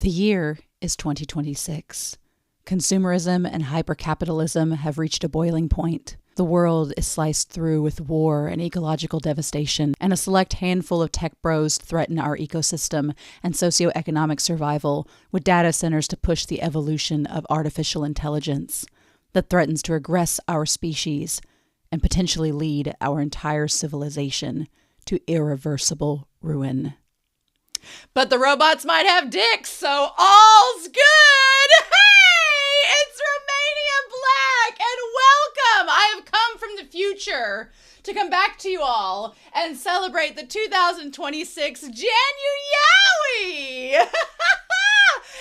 The year is 2026. Consumerism and hypercapitalism have reached a boiling point. The world is sliced through with war and ecological devastation, and a select handful of tech bros threaten our ecosystem and socioeconomic survival with data centers to push the evolution of artificial intelligence that threatens to regress our species and potentially lead our entire civilization to irreversible ruin. But the robots might have dicks, so all's good! Hey! It's Romania Black, and welcome! I have come from the future to come back to you all and celebrate the 2026 JanuYaoi!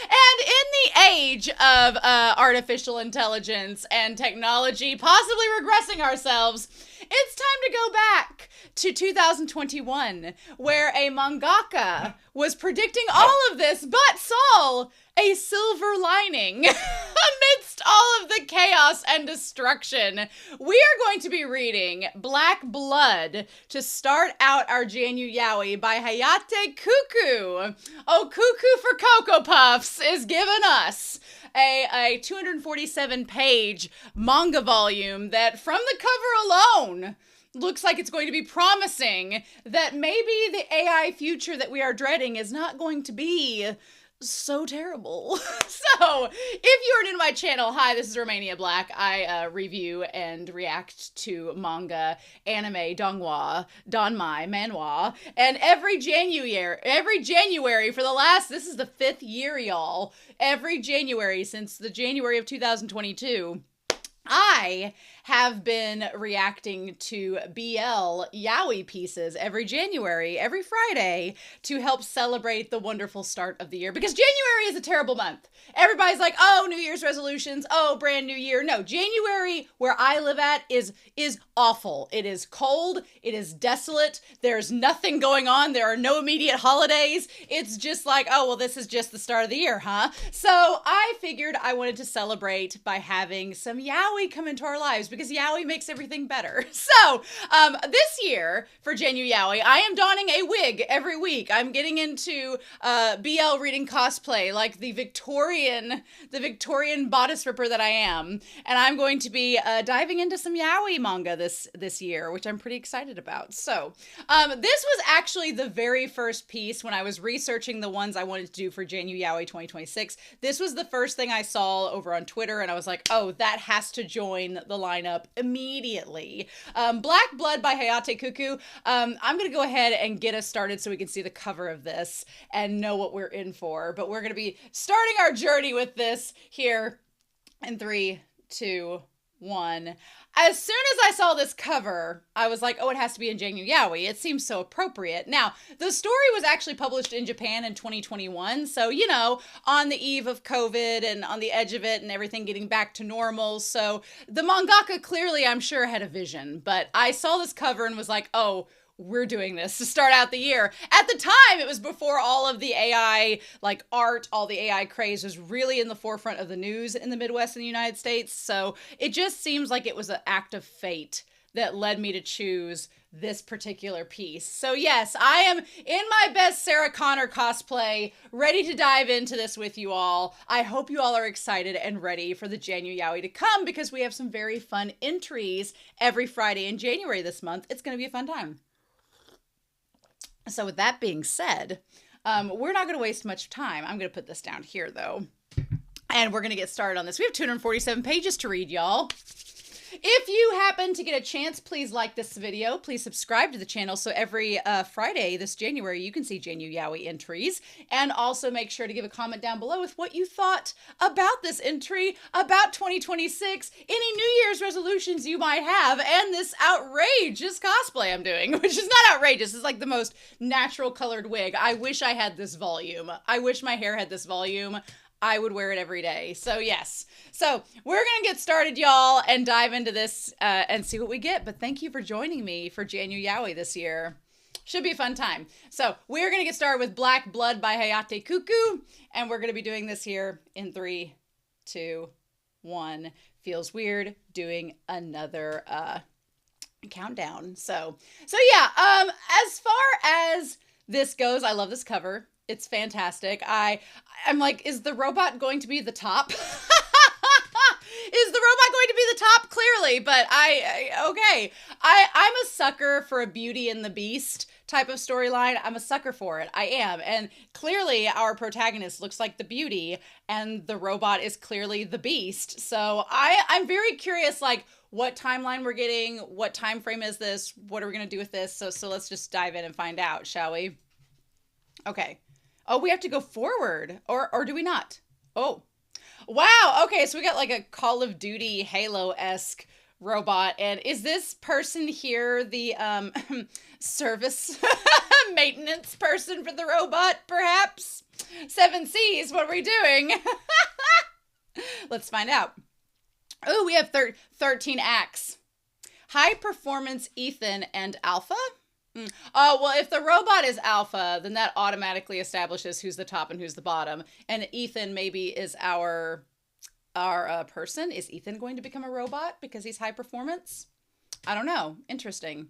And in the age of artificial intelligence and technology, possibly regressing ourselves, it's time to go back to 2021, where a mangaka was predicting all of this, but saw a silver lining amidst all of the chaos and destruction. We are going to be reading Black Blood to start out our JanuYaoi by Hayate Cuckoo. Oh, Cuckoo for Cocoa Puffs is giving us a 247-page manga volume that, from the cover alone, looks like it's going to be promising that maybe the AI future that we are dreading is not going to be so terrible. So, if you are new to my channel, hi, this is Romania Black. I review and react to manga, anime, donghua, manhwa, and every January for the last, this is the 5th year, y'all, every January since the January of 2022, I have been reacting to BL yaoi pieces every January, every Friday, to help celebrate the wonderful start of the year. Because January is a terrible month. Everybody's like, oh, New Year's resolutions, oh, brand new year. No, January, where I live at, is awful. It is cold. It is desolate. There's nothing going on. There are no immediate holidays. It's just like, oh, well, this is just the start of the year, huh? So I figured I wanted to celebrate by having some yaoi come into our lives, because yaoi makes everything better. So, this year for JanuYaoi, I am donning a wig every week. I'm getting into BL reading cosplay, like the Victorian bodice ripper that I am, and I'm going to be diving into some yaoi manga this year, which I'm pretty excited about. So, this was actually the very first piece when I was researching the ones I wanted to do for JanuYaoi 2026. This was the first thing I saw over on Twitter, and I was like, oh, that has to join the lineup immediately. Black Blood by Hayate Cuckoo. I'm going to go ahead and get us started so we can see the cover of this and know what we're in for. But we're going to be starting our journey with this here in 3, 2, 1. As soon as I saw this cover, I was like, oh, it has to be in JanuYaoi. It seems so appropriate. Now, the story was actually published in Japan in 2021. So, you know, on the eve of COVID and on the edge of it and everything getting back to normal. So the mangaka clearly, I'm sure, had a vision. But I saw this cover and was like, oh, we're doing this to start out the year. At the time, it was before all of the AI, like art, all the AI craze was really in the forefront of the news in the Midwest and the United States. So it just seems like it was an act of fate that led me to choose this particular piece. So yes, I am in my best Sarah Connor cosplay, ready to dive into this with you all. I hope you all are excited and ready for the JanuYaoi to come, because we have some very fun entries every Friday in January this month. It's going to be a fun time. So with that being said, we're not going to waste much time. I'm going to put this down here, though, and we're going to get started on this. We have 247 pages to read, y'all. If you happen to get a chance, please like this video. Please subscribe to the channel so every Friday this January you can see JanuYaoi entries. And also make sure to give a comment down below with what you thought about this entry, about 2026, any New Year's resolutions you might have, and this outrageous cosplay I'm doing, which is not outrageous. It's like the most natural colored wig. I wish I had this volume. I wish my hair had this volume. I would wear it every day. So yes. So we're going to get started, y'all, and dive into this and see what we get. But thank you for joining me for JanuYaoi this year. Should be a fun time. So we're going to get started with Black Blood by Hayate Cuckoo. And we're going to be doing this here in 3, 2, 1. Feels weird doing another countdown. So yeah, as far as this goes, I love this cover. It's fantastic. I'm like, is the robot going to be the top? Is the robot going to be the top? Clearly, but okay. I'm a sucker for a Beauty and the Beast type of storyline. I'm a sucker for it. I am. And clearly our protagonist looks like the beauty and the robot is clearly the beast. So I'm very curious, like, what timeline we're getting, what time frame is this, what are we going to do with this? So let's just dive in and find out, shall we? Okay. Oh, we have to go forward, or do we not? Oh, wow. Okay, so we got like a Call of Duty Halo-esque robot. And is this person here the service maintenance person for the robot, perhaps? 7Cs, what are we doing? Let's find out. Oh, we have 13 acts. High performance Ethan and Alpha? Oh, well, if the robot is Alpha, then that automatically establishes who's the top and who's the bottom. And Ethan maybe is our person. Is Ethan going to become a robot because he's high performance? I don't know. Interesting.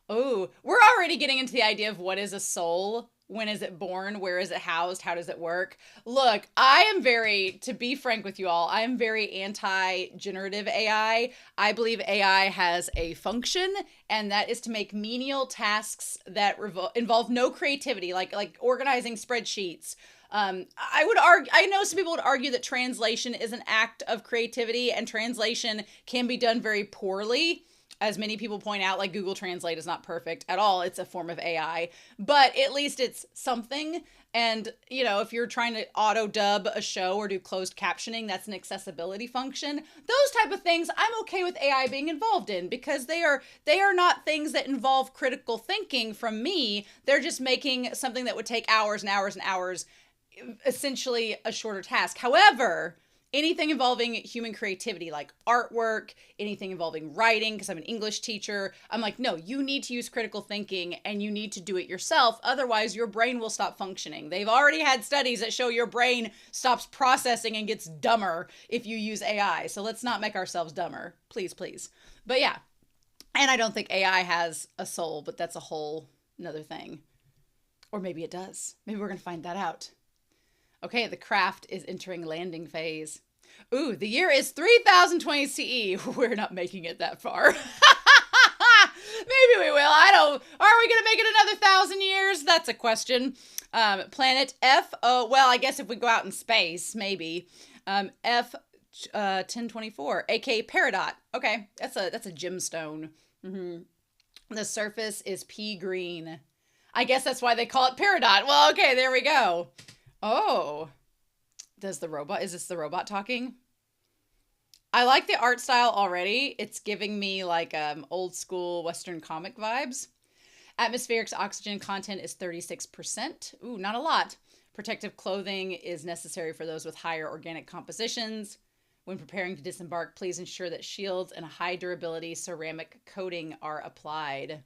Oh, we're already getting into the idea of what is a soul. When is it born? Where is it housed? How does it work? Look, to be frank with you all, I am very anti-generative AI. I believe AI has a function, and that is to make menial tasks that involve no creativity, like organizing spreadsheets. I know some people would argue that translation is an act of creativity, and translation can be done very poorly. As many people point out, like Google Translate is not perfect at all. It's a form of AI, but at least it's something. And, you know, if you're trying to auto dub a show or do closed captioning, that's an accessibility function. Those type of things I'm okay with AI being involved in because they are not things that involve critical thinking from me. They're just making something that would take hours and hours and hours, essentially a shorter task. However, anything involving human creativity, like artwork, anything involving writing, because I'm an English teacher, I'm like, no, you need to use critical thinking and you need to do it yourself. Otherwise, your brain will stop functioning. They've already had studies that show your brain stops processing and gets dumber if you use AI. So let's not make ourselves dumber. Please, please. But yeah, and I don't think AI has a soul, but that's a whole nother thing. Or maybe it does. Maybe we're going to find that out. Okay, the craft is entering landing phase. Ooh, the year is 3020 CE. We're not making it that far. Maybe we will. Are we going to make it another 1,000 years? That's a question. Planet F. Oh, well, I guess if we go out in space, maybe. F 1024, aka Peridot. Okay, that's a gemstone. The surface is pea green. I guess that's why they call it Peridot. Well, okay, there we go. Oh, is this the robot talking? I like the art style already. It's giving me like old school Western comic vibes. Atmospheric oxygen content is 36%. Ooh, not a lot. Protective clothing is necessary for those with higher organic compositions. When preparing to disembark, please ensure that shields and a high durability ceramic coating are applied.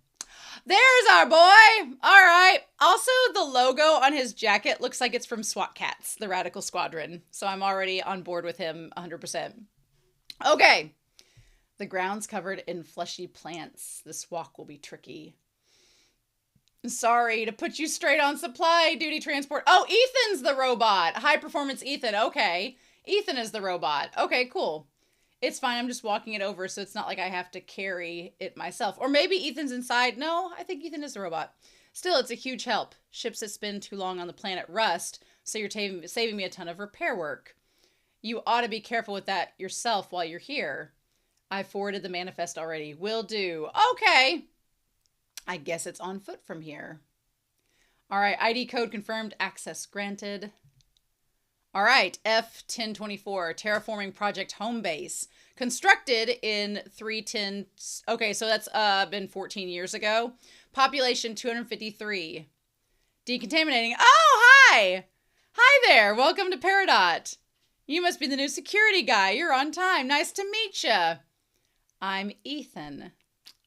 There's our boy. All right. Also, the logo on his jacket looks like it's from SWAT Cats, the Radical Squadron. So I'm already on board with him 100%. Okay. The ground's covered in fleshy plants. This walk will be tricky. Sorry to put you straight on supply duty transport. Oh, Ethan's the robot. High performance Ethan. Okay. Ethan is the robot. Okay, cool. It's fine. I'm just walking it over, so it's not like I have to carry it myself. Or maybe Ethan's inside. No, I think Ethan is the robot. Still, it's a huge help. Ships that spend too long on the planet rust, so you're saving me a ton of repair work. You ought to be careful with that yourself while you're here. I forwarded the manifest already. Will do. Okay. I guess it's on foot from here. All right. ID code confirmed. Access granted. All right, F1024, Terraforming Project Home Base. Constructed in 310, okay, so that's been 14 years ago. Population 253. Decontaminating. Oh, hi! Hi there, welcome to Peridot. You must be the new security guy. You're on time. Nice to meet you. I'm Ethan.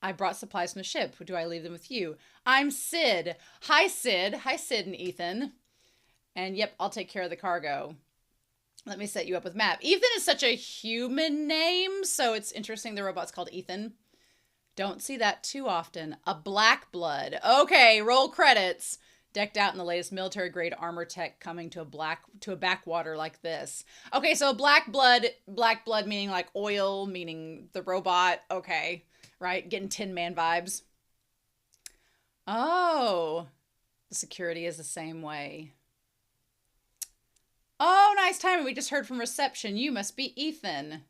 I brought supplies from the ship. Do I leave them with you? I'm Sid. Hi, Sid. Hi, Sid and Ethan. And yep, I'll take care of the cargo. Let me set you up with Map. Ethan is such a human name, so it's interesting the robot's called Ethan. Don't see that too often. A black blood. Okay, roll credits. decked out in the latest military grade armor tech, coming to a backwater like this. Okay, so black blood meaning like oil, meaning the robot. Okay, right, getting Tin Man vibes. Oh, the security is the same way. Oh, nice timing. We just heard from reception. You must be Ethan.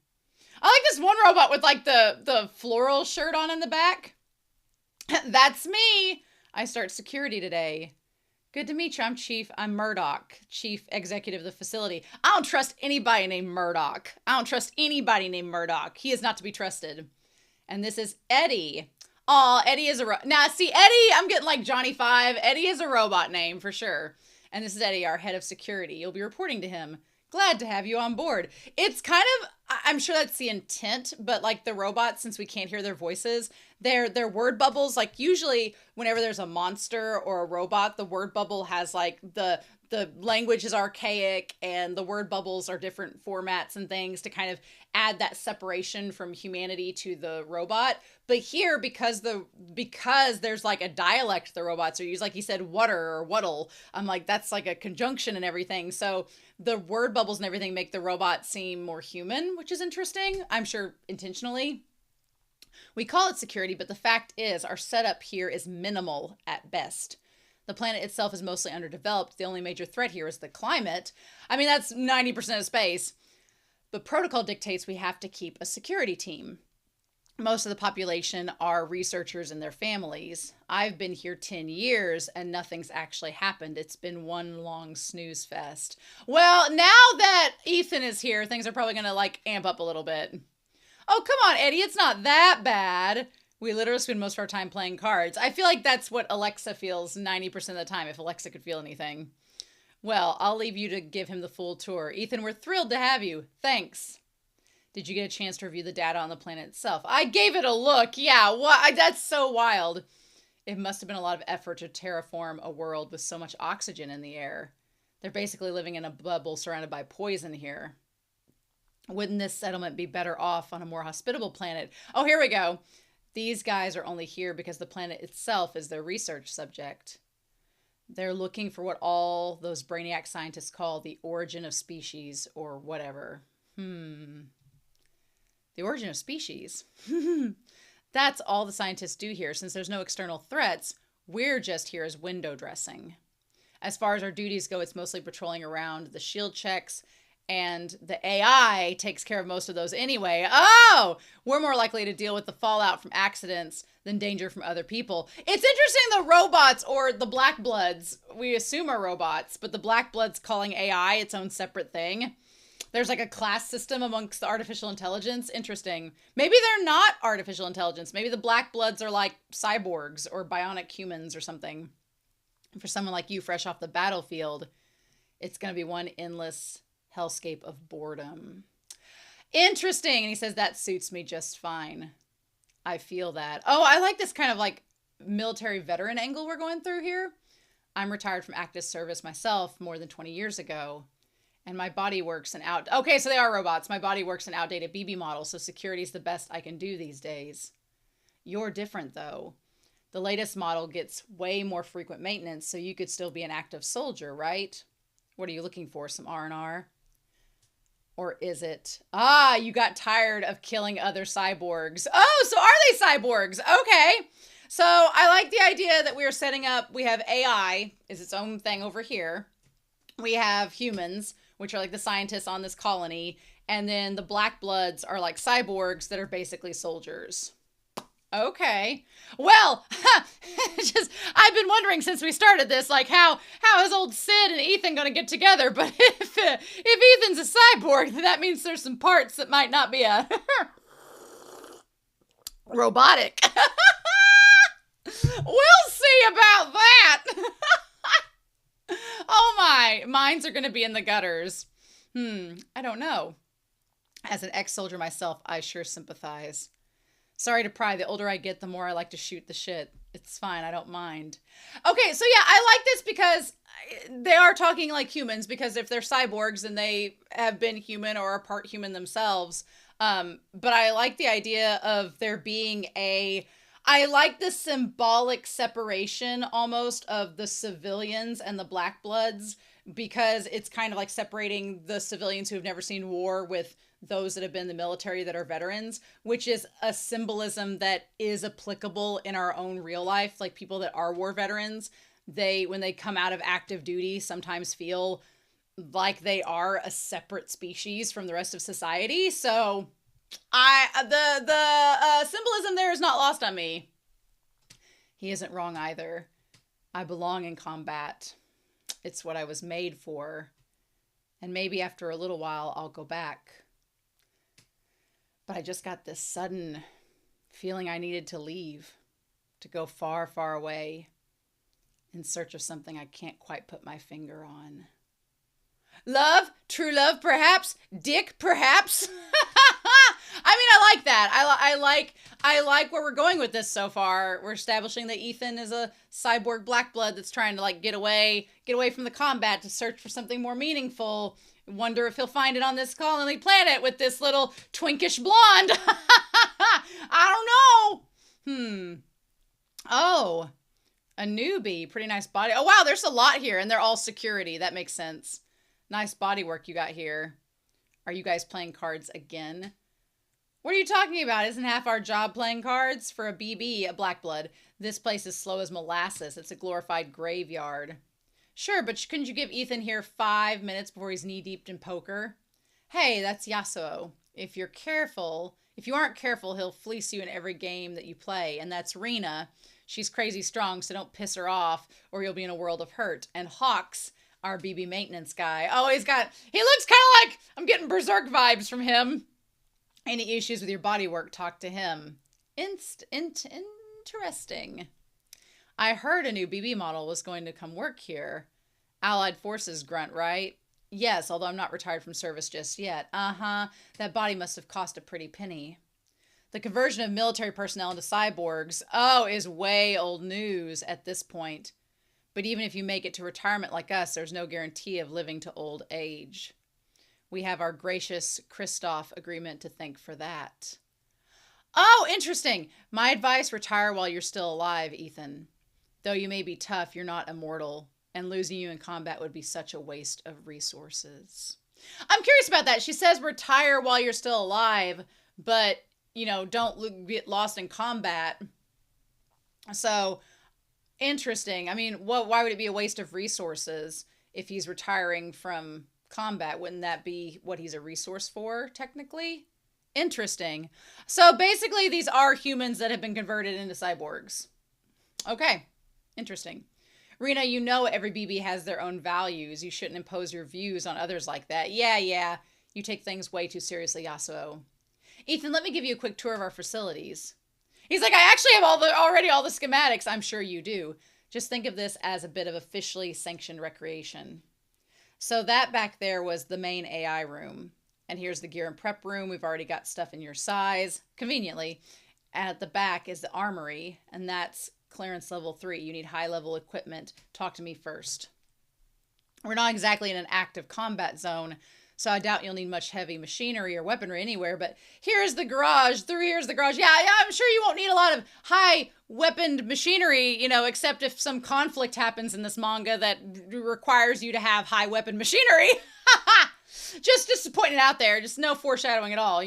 I like this one robot with like the floral shirt on in the back. That's me. I start security today. Good to meet you. I'm Murdoch, chief executive of the facility. I don't trust anybody named Murdoch. He is not to be trusted. And this is Eddie. Aw, Eddie is now see, Eddie, I'm getting like Johnny Five. Eddie is a robot name for sure. And this is Eddie, our head of security. You'll be reporting to him. Glad to have you on board. It's kind of, I'm sure that's the intent, but like the robots, since we can't hear their voices, their word bubbles, like usually whenever there's a monster or a robot, the word bubble has like the language is archaic and the word bubbles are different formats and things to kind of add that separation from humanity to the robot. But here, because there's like a dialect the robots are used, like you said, water or waddle, I'm like, that's like a conjunction and everything. So the word bubbles and everything make the robot seem more human, which is interesting. I'm sure intentionally. We call it security, but the fact is our setup here is minimal at best. The planet itself is mostly underdeveloped. The only major threat here is the climate. I mean, that's 90% of space. But protocol dictates we have to keep a security team. Most of the population are researchers and their families. I've been here 10 years and nothing's actually happened. It's been one long snooze fest. Well, now that Ethan is here, things are probably going to like amp up a little bit. Oh, come on, Eddie. It's not that bad. We literally spend most of our time playing cards. I feel like that's what Alexa feels 90% of the time, if Alexa could feel anything. Well, I'll leave you to give him the full tour. Ethan, we're thrilled to have you. Thanks. Did you get a chance to review the data on the planet itself? I gave it a look. Yeah, that's so wild. It must have been a lot of effort to terraform a world with so much oxygen in the air. They're basically living in a bubble surrounded by poison here. Wouldn't this settlement be better off on a more hospitable planet? Oh, here we go. These guys are only here because the planet itself is their research subject. They're looking for what all those brainiac scientists call the origin of species or whatever. The origin of species. That's all the scientists do here. Since there's no external threats, we're just here as window dressing. As far as our duties go, it's mostly patrolling around the shield checks, and the AI takes care of most of those anyway. Oh, we're more likely to deal with the fallout from accidents than danger from other people. It's interesting the robots or the black bloods, we assume are robots, but the black bloods calling AI its own separate thing. There's like a class system amongst the artificial intelligence. Interesting. Maybe they're not artificial intelligence. Maybe the black bloods are like cyborgs or bionic humans or something. For someone like you fresh off the battlefield, it's going to be one endless hellscape of boredom. Interesting. And he says, that suits me just fine. I feel that. Oh, I like this kind of like military veteran angle we're going through here. I'm retired from active service myself more than 20 years ago. And my body works in okay, so they are robots. My body works in outdated BB models, so security is the best I can do these days. You're different, though. The latest model gets way more frequent maintenance, so you could still be an active soldier, right? What are you looking for, some R&R? Or is it, you got tired of killing other cyborgs. Oh, so are they cyborgs? Okay. So I like the idea that we are setting up, we have AI is its own thing over here. We have humans, which are like the scientists on this colony. And then the black bloods are like cyborgs that are basically soldiers. Okay. Well, I've been wondering since we started this, like how is old Sid and Ethan going to get together? But if Ethan's a cyborg, then that means there's some parts that might not be robotic. We'll see about that. Oh my, minds are going to be in the gutters. I don't know. As an ex-soldier myself, I sure sympathize. Sorry to pry. The older I get, the more I like to shoot the shit. It's fine. I don't mind. Okay, so yeah, I like this because they are talking like humans, because if they're cyborgs and they have been human or are part human themselves. But I like the idea of there being I like the symbolic separation almost of the civilians and the black bloods, because it's kind of like separating the civilians who have never seen war with those that have been in the military that are veterans, which is a symbolism that is applicable in our own real life. Like people that are war veterans, when they come out of active duty, sometimes feel like they are a separate species from the rest of society. So the symbolism there is not lost on me. He isn't wrong either. I belong in combat. It's what I was made for. And maybe after a little while, I'll go back. But I just got this sudden feeling I needed to leave, to go far, far away in search of something I can't quite put my finger on. Love? True love, perhaps? Dick, perhaps? I mean, I like that. I like where we're going with this so far. We're establishing that Ethan is a cyborg black blood that's trying to like get away from the combat to search for something more meaningful. Wonder if he'll find it on this colony planet with this little twinkish blonde. I don't know. Oh, a newbie. Pretty nice body. Oh, wow, there's a lot here, and they're all security. That makes sense. Nice body work you got here. Are you guys playing cards again? What are you talking about? Isn't half our job playing cards? For a BB, a black blood, this place is slow as molasses. It's a glorified graveyard. Sure, but couldn't you give Ethan here 5 minutes before he's knee-deep in poker? Hey, that's JanuYaoi. If you aren't careful, he'll fleece you in every game that you play. And that's Rena. She's crazy strong, so don't piss her off, or you'll be in a world of hurt. And Hawks, our BB maintenance guy. Oh, he looks kind of like, I'm getting Berserk vibes from him. Any issues with your body work, talk to him. Interesting. I heard a new BB model was going to come work here. Allied Forces grunt, right? Yes, although I'm not retired from service just yet. That body must have cost a pretty penny. The conversion of military personnel into cyborgs, is way old news at this point. But even if you make it to retirement like us, there's no guarantee of living to old age. We have our gracious Christoph agreement to thank for that. Oh, interesting. My advice, retire while you're still alive, Ethan. Though you may be tough, you're not immortal, and losing you in combat would be such a waste of resources. I'm curious about that. She says retire while you're still alive, but, don't get lost in combat. So, interesting. I mean, why would it be a waste of resources if he's retiring from combat? Wouldn't that be what he's a resource for, technically? Interesting. So basically these are humans that have been converted into cyborgs. Okay. Interesting. Rena, every BB has their own values. You shouldn't impose your views on others like that. Yeah. You take things way too seriously, JanuYaoi. Ethan, let me give you a quick tour of our facilities. He's like, I actually have already all the schematics. I'm sure you do. Just think of this as a bit of officially sanctioned recreation. So that back there was the main AI room. And here's the gear and prep room. We've already got stuff in your size, conveniently. And at the back is the armory, and that's clearance level 3. You need high-level equipment. Talk to me first. We're not exactly in an active combat zone, so I doubt you'll need much heavy machinery or weaponry anywhere, but here's the garage. Here's the garage. Yeah, I'm sure you won't need a lot of high-weaponed machinery, except if some conflict happens in this manga that requires you to have high-weapon machinery. Just pointing it out there. Just no foreshadowing at all,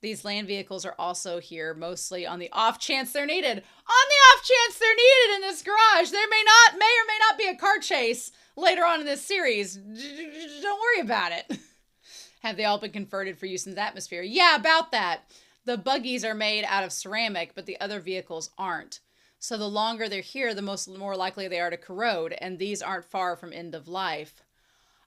These land vehicles are also here, mostly on the off chance they're needed. On the off chance they're needed in this garage. There may or may not be a car chase later on in this series. Don't worry about it. Have they all been converted for use in the atmosphere? Yeah, about that. The buggies are made out of ceramic, but the other vehicles aren't. So the longer they're here, the more likely they are to corrode, and these aren't far from end of life.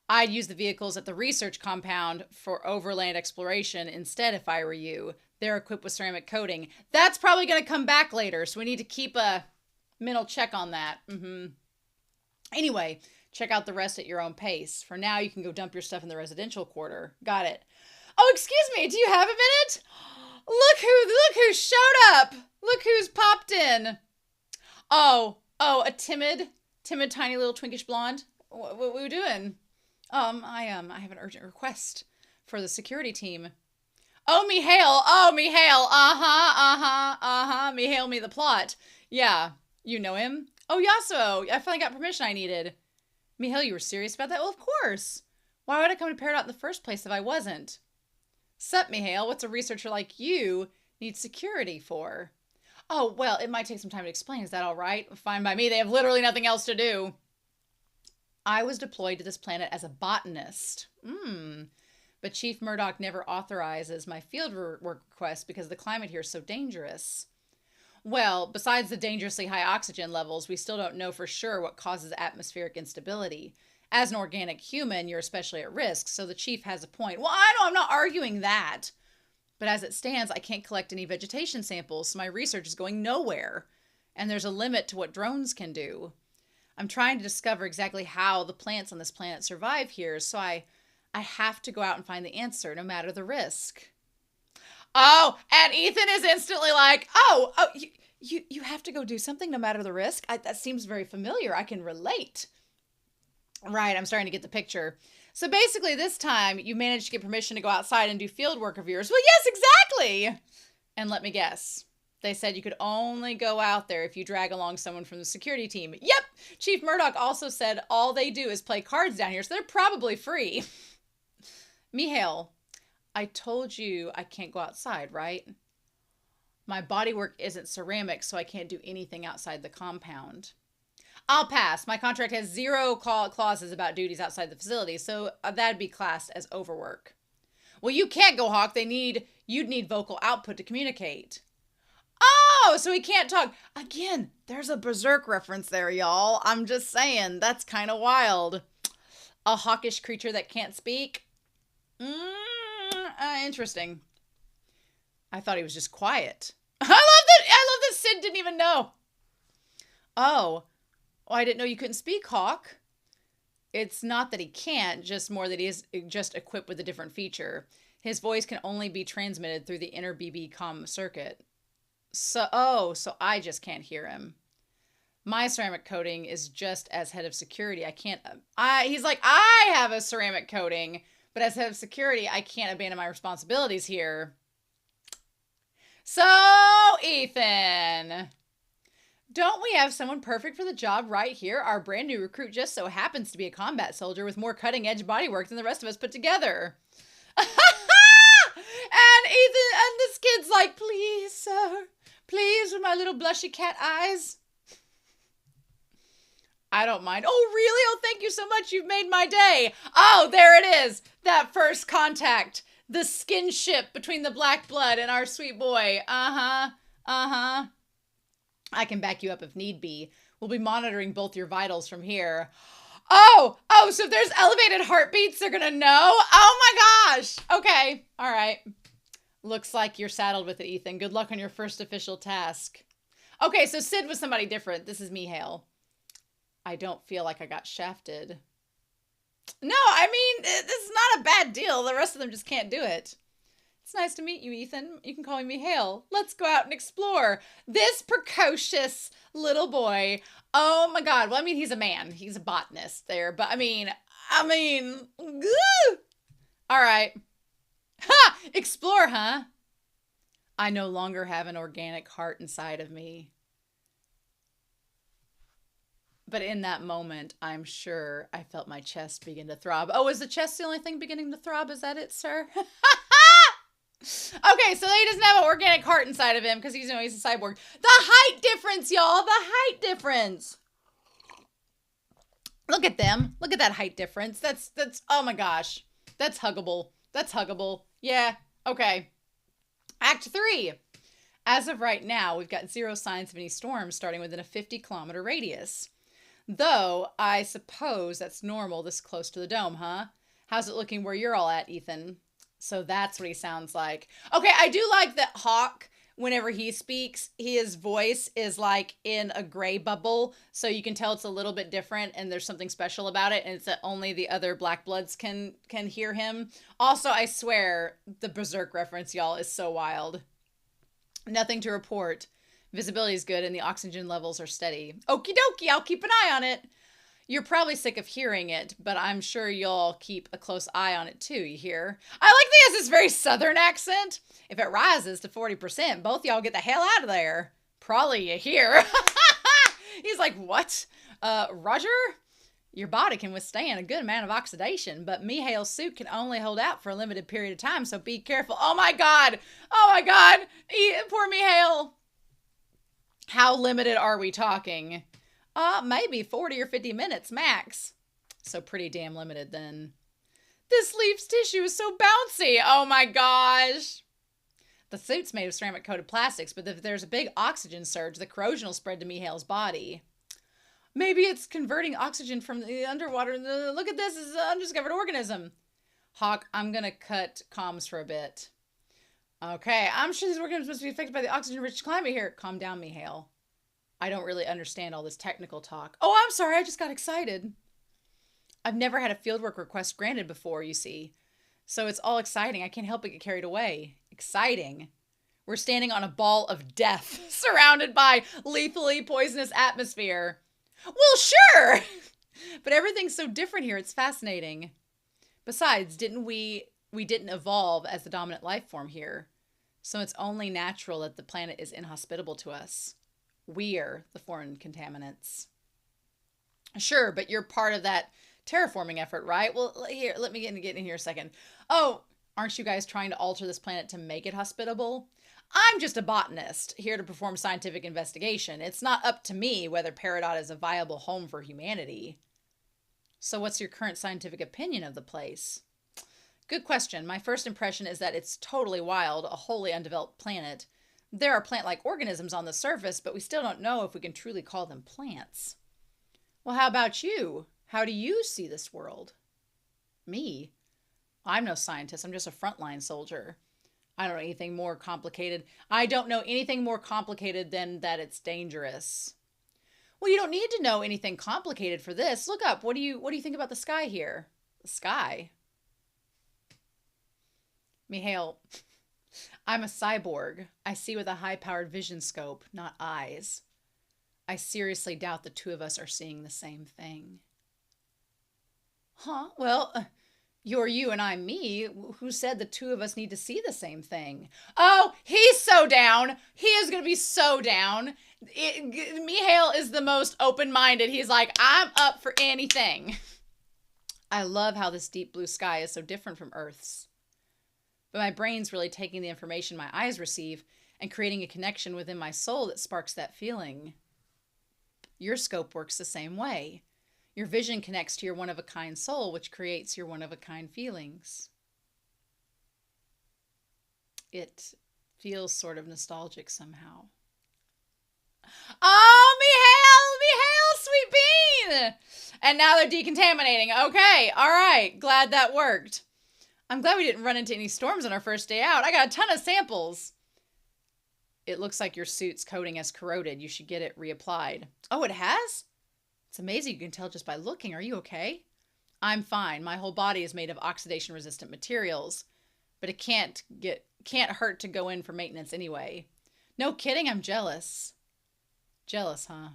I'd use the vehicles at the research compound for overland exploration instead if I were you. They're equipped with ceramic coating. That's probably going to come back later, so we need to keep a mental check on that. Anyway, check out the rest at your own pace. For now, you can go dump your stuff in the residential quarter. Got it. Oh, excuse me, do you have a minute? Look who showed up. Look who's popped in. Oh, a timid, tiny little twinkish blonde. What are we doing? I have an urgent request for the security team. Oh, me hail. Oh, me hail. Me hail me the plot. Yeah. You know him? Oh, Yasuo. I finally got permission I needed. Mihail, you were serious about that? Well, of course. Why would I come to Peridot in the first place if I wasn't? Sup, Mihail? What's a researcher like you need security for? Oh, well, it might take some time to explain. Is that all right? Fine by me. They have literally nothing else to do. I was deployed to this planet as a botanist. But Chief Murdoch never authorizes my field work requests because the climate here is so dangerous. Well, besides the dangerously high oxygen levels, we still don't know for sure what causes atmospheric instability. As an organic human, you're especially at risk, so the chief has a point. Well, I know, I'm not arguing that. But as it stands, I can't collect any vegetation samples, so my research is going nowhere. And there's a limit to what drones can do. I'm trying to discover exactly how the plants on this planet survive here, so I have to go out and find the answer, no matter the risk. Oh, and Ethan is instantly like, oh, you have to go do something no matter the risk? That seems very familiar. I can relate. Right, I'm starting to get the picture. So basically this time you managed to get permission to go outside and do field work of yours. Well, yes, exactly. And let me guess. They said you could only go out there if you drag along someone from the security team. Yep. Chief Murdoch also said all they do is play cards down here, so they're probably free. Mihail, I told you I can't go outside, right? My bodywork isn't ceramic, so I can't do anything outside the compound. I'll pass. My contract has 0 clauses about duties outside the facility, so that'd be classed as overwork. Well, you can't go, Hawk. You'd need vocal output to communicate. Oh, so he can't talk. Again, there's a Berserk reference there, y'all. I'm just saying, that's kind of wild. A hawkish creature that can't speak? Interesting. I thought he was just quiet. I love that Sid didn't even know. Oh, I didn't know you couldn't speak, Hawk. It's not that he can't, just more that he is just equipped with a different feature. His voice can only be transmitted through the inner BB comm circuit. So I just can't hear him. My ceramic coating is just as head of security. He's like, I have a ceramic coating, but as head of security, I can't abandon my responsibilities here. So, Ethan, don't we have someone perfect for the job right here? Our brand new recruit just so happens to be a combat soldier with more cutting edge bodywork than the rest of us put together. And Ethan, and this kid's like, please, sir, please, with my little blushy cat eyes. I don't mind. Oh, really? Oh, thank you so much. You've made my day. Oh, there it is. That first contact. The skinship between the black blood and our sweet boy. I can back you up if need be. We'll be monitoring both your vitals from here. Oh, so if there's elevated heartbeats, they're gonna know? Oh my gosh. Okay, all right. Looks like you're saddled with it, Ethan. Good luck on your first official task. Okay, so Sid was somebody different. This is Mihail. I don't feel like I got shafted. No, I mean, this is not a bad deal. The rest of them just can't do it. It's nice to meet you, Ethan. You can call me Mihail. Let's go out and explore. This precocious little boy. Oh my God. Well, I mean, he's a man. He's a botanist there. But I mean, all right. Ha! Explore, huh? I no longer have an organic heart inside of me. But in that moment, I'm sure I felt my chest begin to throb. Oh, is the chest the only thing beginning to throb? Is that it, sir? Okay, so he doesn't have an organic heart inside of him because he's a cyborg. The height difference, y'all. The height difference. Look at them. Look at that height difference. That's, oh my gosh. That's huggable. That's huggable. Yeah, okay. Act 3. As of right now, we've got 0 signs of any storms starting within a 50-kilometer radius. Though, I suppose that's normal this close to the dome, huh? How's it looking where you're all at, Ethan? So that's what he sounds like. Okay, I do like that Hawk, whenever he speaks, his voice is like in a gray bubble, so you can tell it's a little bit different and there's something special about it, and it's that only the other Black Bloods can hear him. Also, I swear, the Berserk reference, y'all, is so wild. Nothing to report. Visibility is good and the oxygen levels are steady. Okie dokie, I'll keep an eye on it. You're probably sick of hearing it, but I'm sure you'll keep a close eye on it too, you hear? I like that he has this very southern accent. If it rises to 40%, both y'all get the hell out of there. Probably you hear. He's like, what? Roger? Your body can withstand a good amount of oxidation, but Mihail's suit can only hold out for a limited period of time, so be careful. Oh my God. Oh my God. Poor Mihail. How limited are we talking? Maybe 40 or 50 minutes max. So pretty damn limited then. This leaf's tissue is so bouncy. Oh my gosh. The suit's made of ceramic-coated plastics, but if there's a big oxygen surge, the corrosion will spread to Mihail's body. Maybe it's converting oxygen from the underwater. Look at this. It's an undiscovered organism. Hawk, I'm going to cut comms for a bit. Okay, I'm sure these organisms must be affected by the oxygen-rich climate here. Calm down, Mihail. I don't really understand all this technical talk. Oh, I'm sorry. I just got excited. I've never had a fieldwork request granted before, you see. So it's all exciting. I can't help but get carried away. Exciting. We're standing on a ball of death, surrounded by lethally poisonous atmosphere. Well, sure! But everything's so different here. It's fascinating. Besides, we didn't evolve as the dominant life form here. So it's only natural that the planet is inhospitable to us. We're the foreign contaminants. Sure, but you're part of that terraforming effort, right? Well, here, let me get in here a second. Oh, aren't you guys trying to alter this planet to make it hospitable? I'm just a botanist, here to perform scientific investigation. It's not up to me whether Peridot is a viable home for humanity. So what's your current scientific opinion of the place? Good question. My first impression is that it's totally wild, a wholly undeveloped planet. There are plant-like organisms on the surface, but we still don't know if we can truly call them plants. Well, how about you? How do you see this world? Me? I'm no scientist. I'm just a frontline soldier. I don't know anything more complicated. I don't know anything more complicated than that it's dangerous. Well, you don't need to know anything complicated for this. Look up. What do you think about the sky here? The sky? Mihail, I'm a cyborg. I see with a high-powered vision scope, not eyes. I seriously doubt the two of us are seeing the same thing. Huh? Well, you're you and I'm me. Who said the two of us need to see the same thing? Oh, he's so down. He is going to be so down. Mihail is the most open-minded. He's like, I'm up for anything. I love how this deep blue sky is so different from Earth's. But my brain's really taking the information my eyes receive and creating a connection within my soul that sparks that feeling. Your scope works the same way. Your vision connects to your one-of-a-kind soul, which creates your one-of-a-kind feelings. It feels sort of nostalgic somehow. Oh, Mihail, sweet bean! And now they're decontaminating. Okay, all right, glad that worked. I'm glad we didn't run into any storms on our first day out. I got a ton of samples. It looks like your suit's coating has corroded. You should get it reapplied. Oh, it has? It's amazing you can tell just by looking. Are you okay? I'm fine. My whole body is made of oxidation-resistant materials, but it can't hurt to go in for maintenance anyway. No kidding, I'm jealous. Jealous, huh?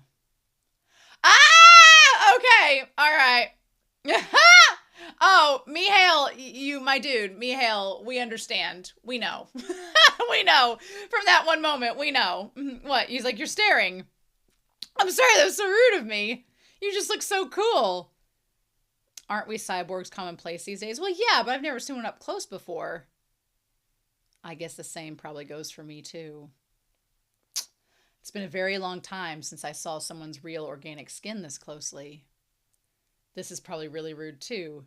Ah! Okay, all right. Oh, Mihail, my dude, Mihail, we understand. We know. We know. From that one moment, we know. What? He's like, you're staring. I'm sorry, that was so rude of me. You just look so cool. Aren't we cyborgs commonplace these days? Well, yeah, but I've never seen one up close before. I guess the same probably goes for me, too. It's been a very long time since I saw someone's real organic skin this closely. This is probably really rude, too.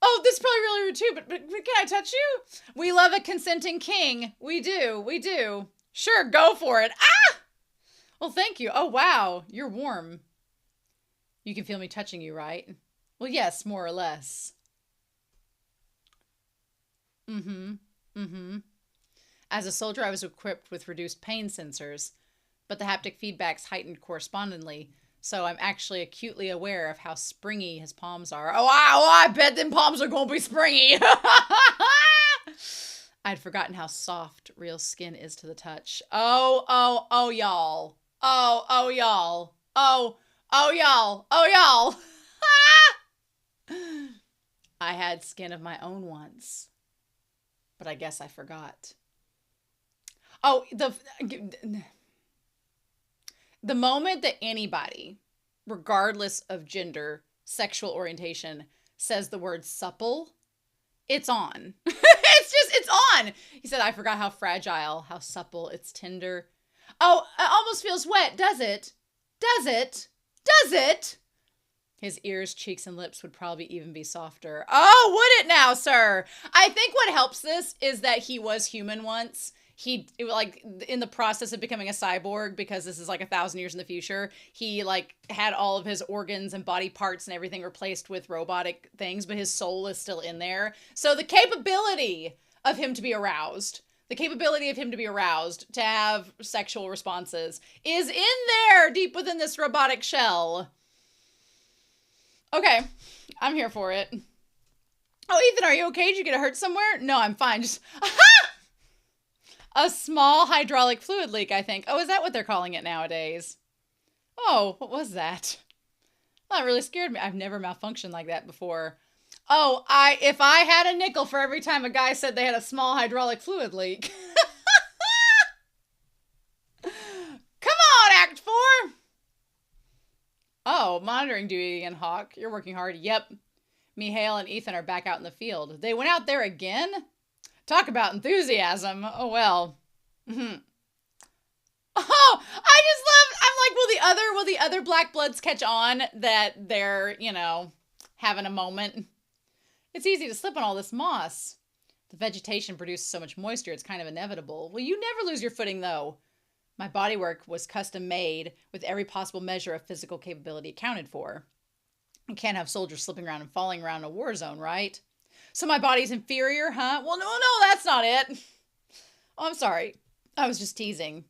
Oh, this is probably really rude, too, but can I touch you? We love a consenting king. We do. Sure, go for it. Ah! Well, thank you. Oh, wow, you're warm. You can feel me touching you, right? Well, yes, more or less. As a soldier, I was equipped with reduced pain sensors, but the haptic feedback's heightened correspondingly, so I'm actually acutely aware of how springy his palms are. Oh, I bet them palms are gonna be springy. I'd forgotten how soft real skin is to the touch. Oh, y'all. Oh, y'all. Oh, y'all. Oh, y'all. I had skin of my own once, but I guess I forgot. Oh, the moment that anybody, regardless of gender, sexual orientation, says the word supple, it's on. It's on. He said, I forgot how fragile, how supple, it's tender. Oh, it almost feels wet, does it? Does it? Does it? His ears, cheeks, and lips would probably even be softer. Oh, would it now, sir? I think what helps this is that he was human once. Like, in the process of becoming a cyborg, because this is like 1,000 years in the future, he like had all of his organs and body parts and everything replaced with robotic things, but his soul is still in there. So the capability of him to be aroused, to have sexual responses, is in there deep within this robotic shell. Okay, I'm here for it. Oh, Ethan, are you okay? Did you get hurt somewhere? No, I'm fine. Just, a small hydraulic fluid leak, I think. Oh, is that what they're calling it nowadays? Oh, what was that? Well, that really scared me. I've never malfunctioned like that before. Oh, if I had a nickel for every time a guy said they had a small hydraulic fluid leak. Come on, Act 4! Oh, monitoring duty again, Hawk. You're working hard. Yep. Mihail and Ethan are back out in the field. They went out there again? Talk about enthusiasm. Oh, well. Mm-hmm. Oh, I just love, I'm like, will the other black bloods catch on that they're, having a moment? It's easy to slip on all this moss. The vegetation produces so much moisture, it's kind of inevitable. Well, you never lose your footing, though. My bodywork was custom made with every possible measure of physical capability accounted for. You can't have soldiers slipping around and falling around in a war zone, right? So my body's inferior, huh? Well, no, that's not it. Oh, I'm sorry. I was just teasing.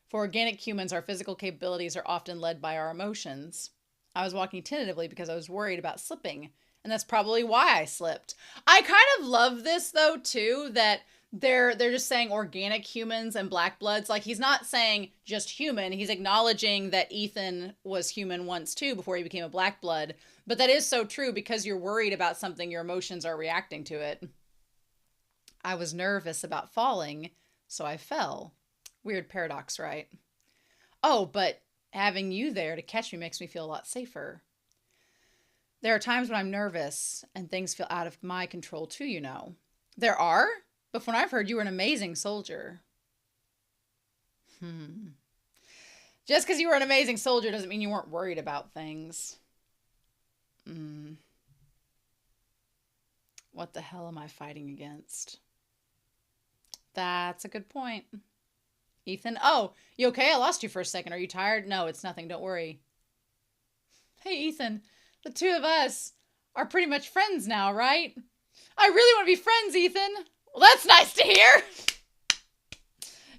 For organic humans, our physical capabilities are often led by our emotions. I was walking tentatively because I was worried about slipping, and that's probably why I slipped. I kind of love this, though, too, that they're just saying organic humans and black bloods. Like, he's not saying just human. He's acknowledging that Ethan was human once, too, before he became a black blood. But that is so true, because you're worried about something, your emotions are reacting to it. I was nervous about falling, so I fell. Weird paradox, right? Oh, but having you there to catch me makes me feel a lot safer. There are times when I'm nervous and things feel out of my control too, There are? But from what I've heard, you were an amazing soldier. Just because you were an amazing soldier doesn't mean you weren't worried about things. What the hell am I fighting against? That's a good point. Ethan, oh, you okay? I lost you for a second. Are you tired? No, it's nothing. Don't worry. Hey, Ethan, the two of us are pretty much friends now, right? I really want to be friends, Ethan. Well, that's nice to hear.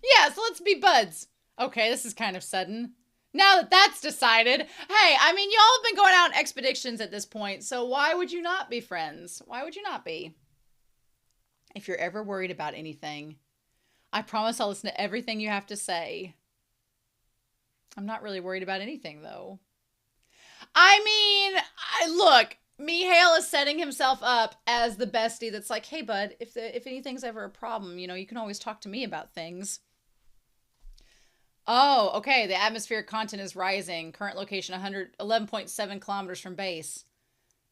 Yeah, so let's be buds. Okay, this is kind of sudden. Now that that's decided, hey, I mean, y'all have been going out on expeditions at this point, so why would you not be friends? Why would you not be? If you're ever worried about anything, I promise I'll listen to everything you have to say. I'm not really worried about anything, though. I mean, look, Mihail is setting himself up as the bestie that's like, hey, bud, if anything's ever a problem, you can always talk to me about things. Oh, okay. The atmospheric content is rising. Current location 111.7 kilometers from base.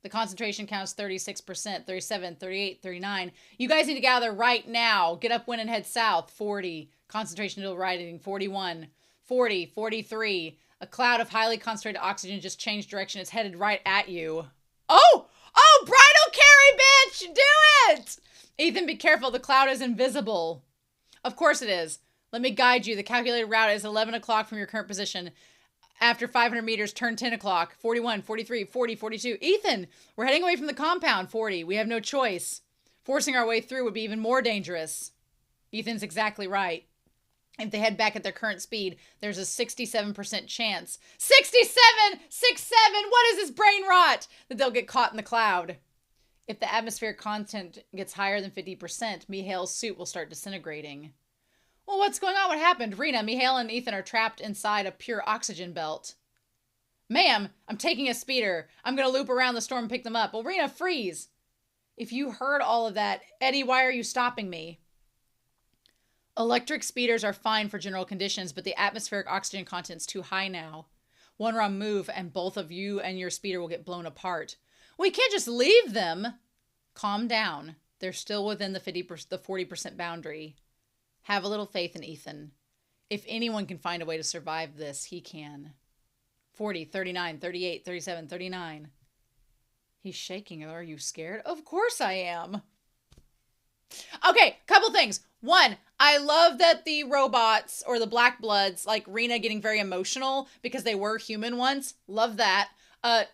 The concentration counts 36%, 37, 38, 39. You guys need to gather right now. Get upwind and head south. 40. Concentration still rising. 41. 40. 43. A cloud of highly concentrated oxygen just changed direction. It's headed right at you. Oh! Oh, bridal carry, bitch! Do it! Ethan, be careful. The cloud is invisible. Of course it is. Let me guide you. The calculated route is 11 o'clock from your current position. After 500 meters, turn 10 o'clock. 41, 43, 40, 42. Ethan, we're heading away from the compound. 40. We have no choice. Forcing our way through would be even more dangerous. Ethan's exactly right. If they head back at their current speed, there's a 67% chance. 67! 67! What is this brain rot? That they'll get caught in the cloud. If the atmospheric content gets higher than 50%, Mihail's suit will start disintegrating. Well, what's going on? What happened? Rena, Mihail, and Ethan are trapped inside a pure oxygen belt. Ma'am, I'm taking a speeder. I'm going to loop around the storm and pick them up. Well, Rena, freeze. If you heard all of that, Eddie, why are you stopping me? Electric speeders are fine for general conditions, but the atmospheric oxygen content's too high now. One wrong move and both of you and your speeder will get blown apart. We can't just leave them. Calm down. They're still within the 40% boundary. Have a little faith in Ethan. If anyone can find a way to survive this, he can. 40, 39, 38, 37, 39. He's shaking. Are you scared? Of course I am. Okay, couple things. One, I love that the robots or the black bloods, like Rena getting very emotional because they were human once. Love that.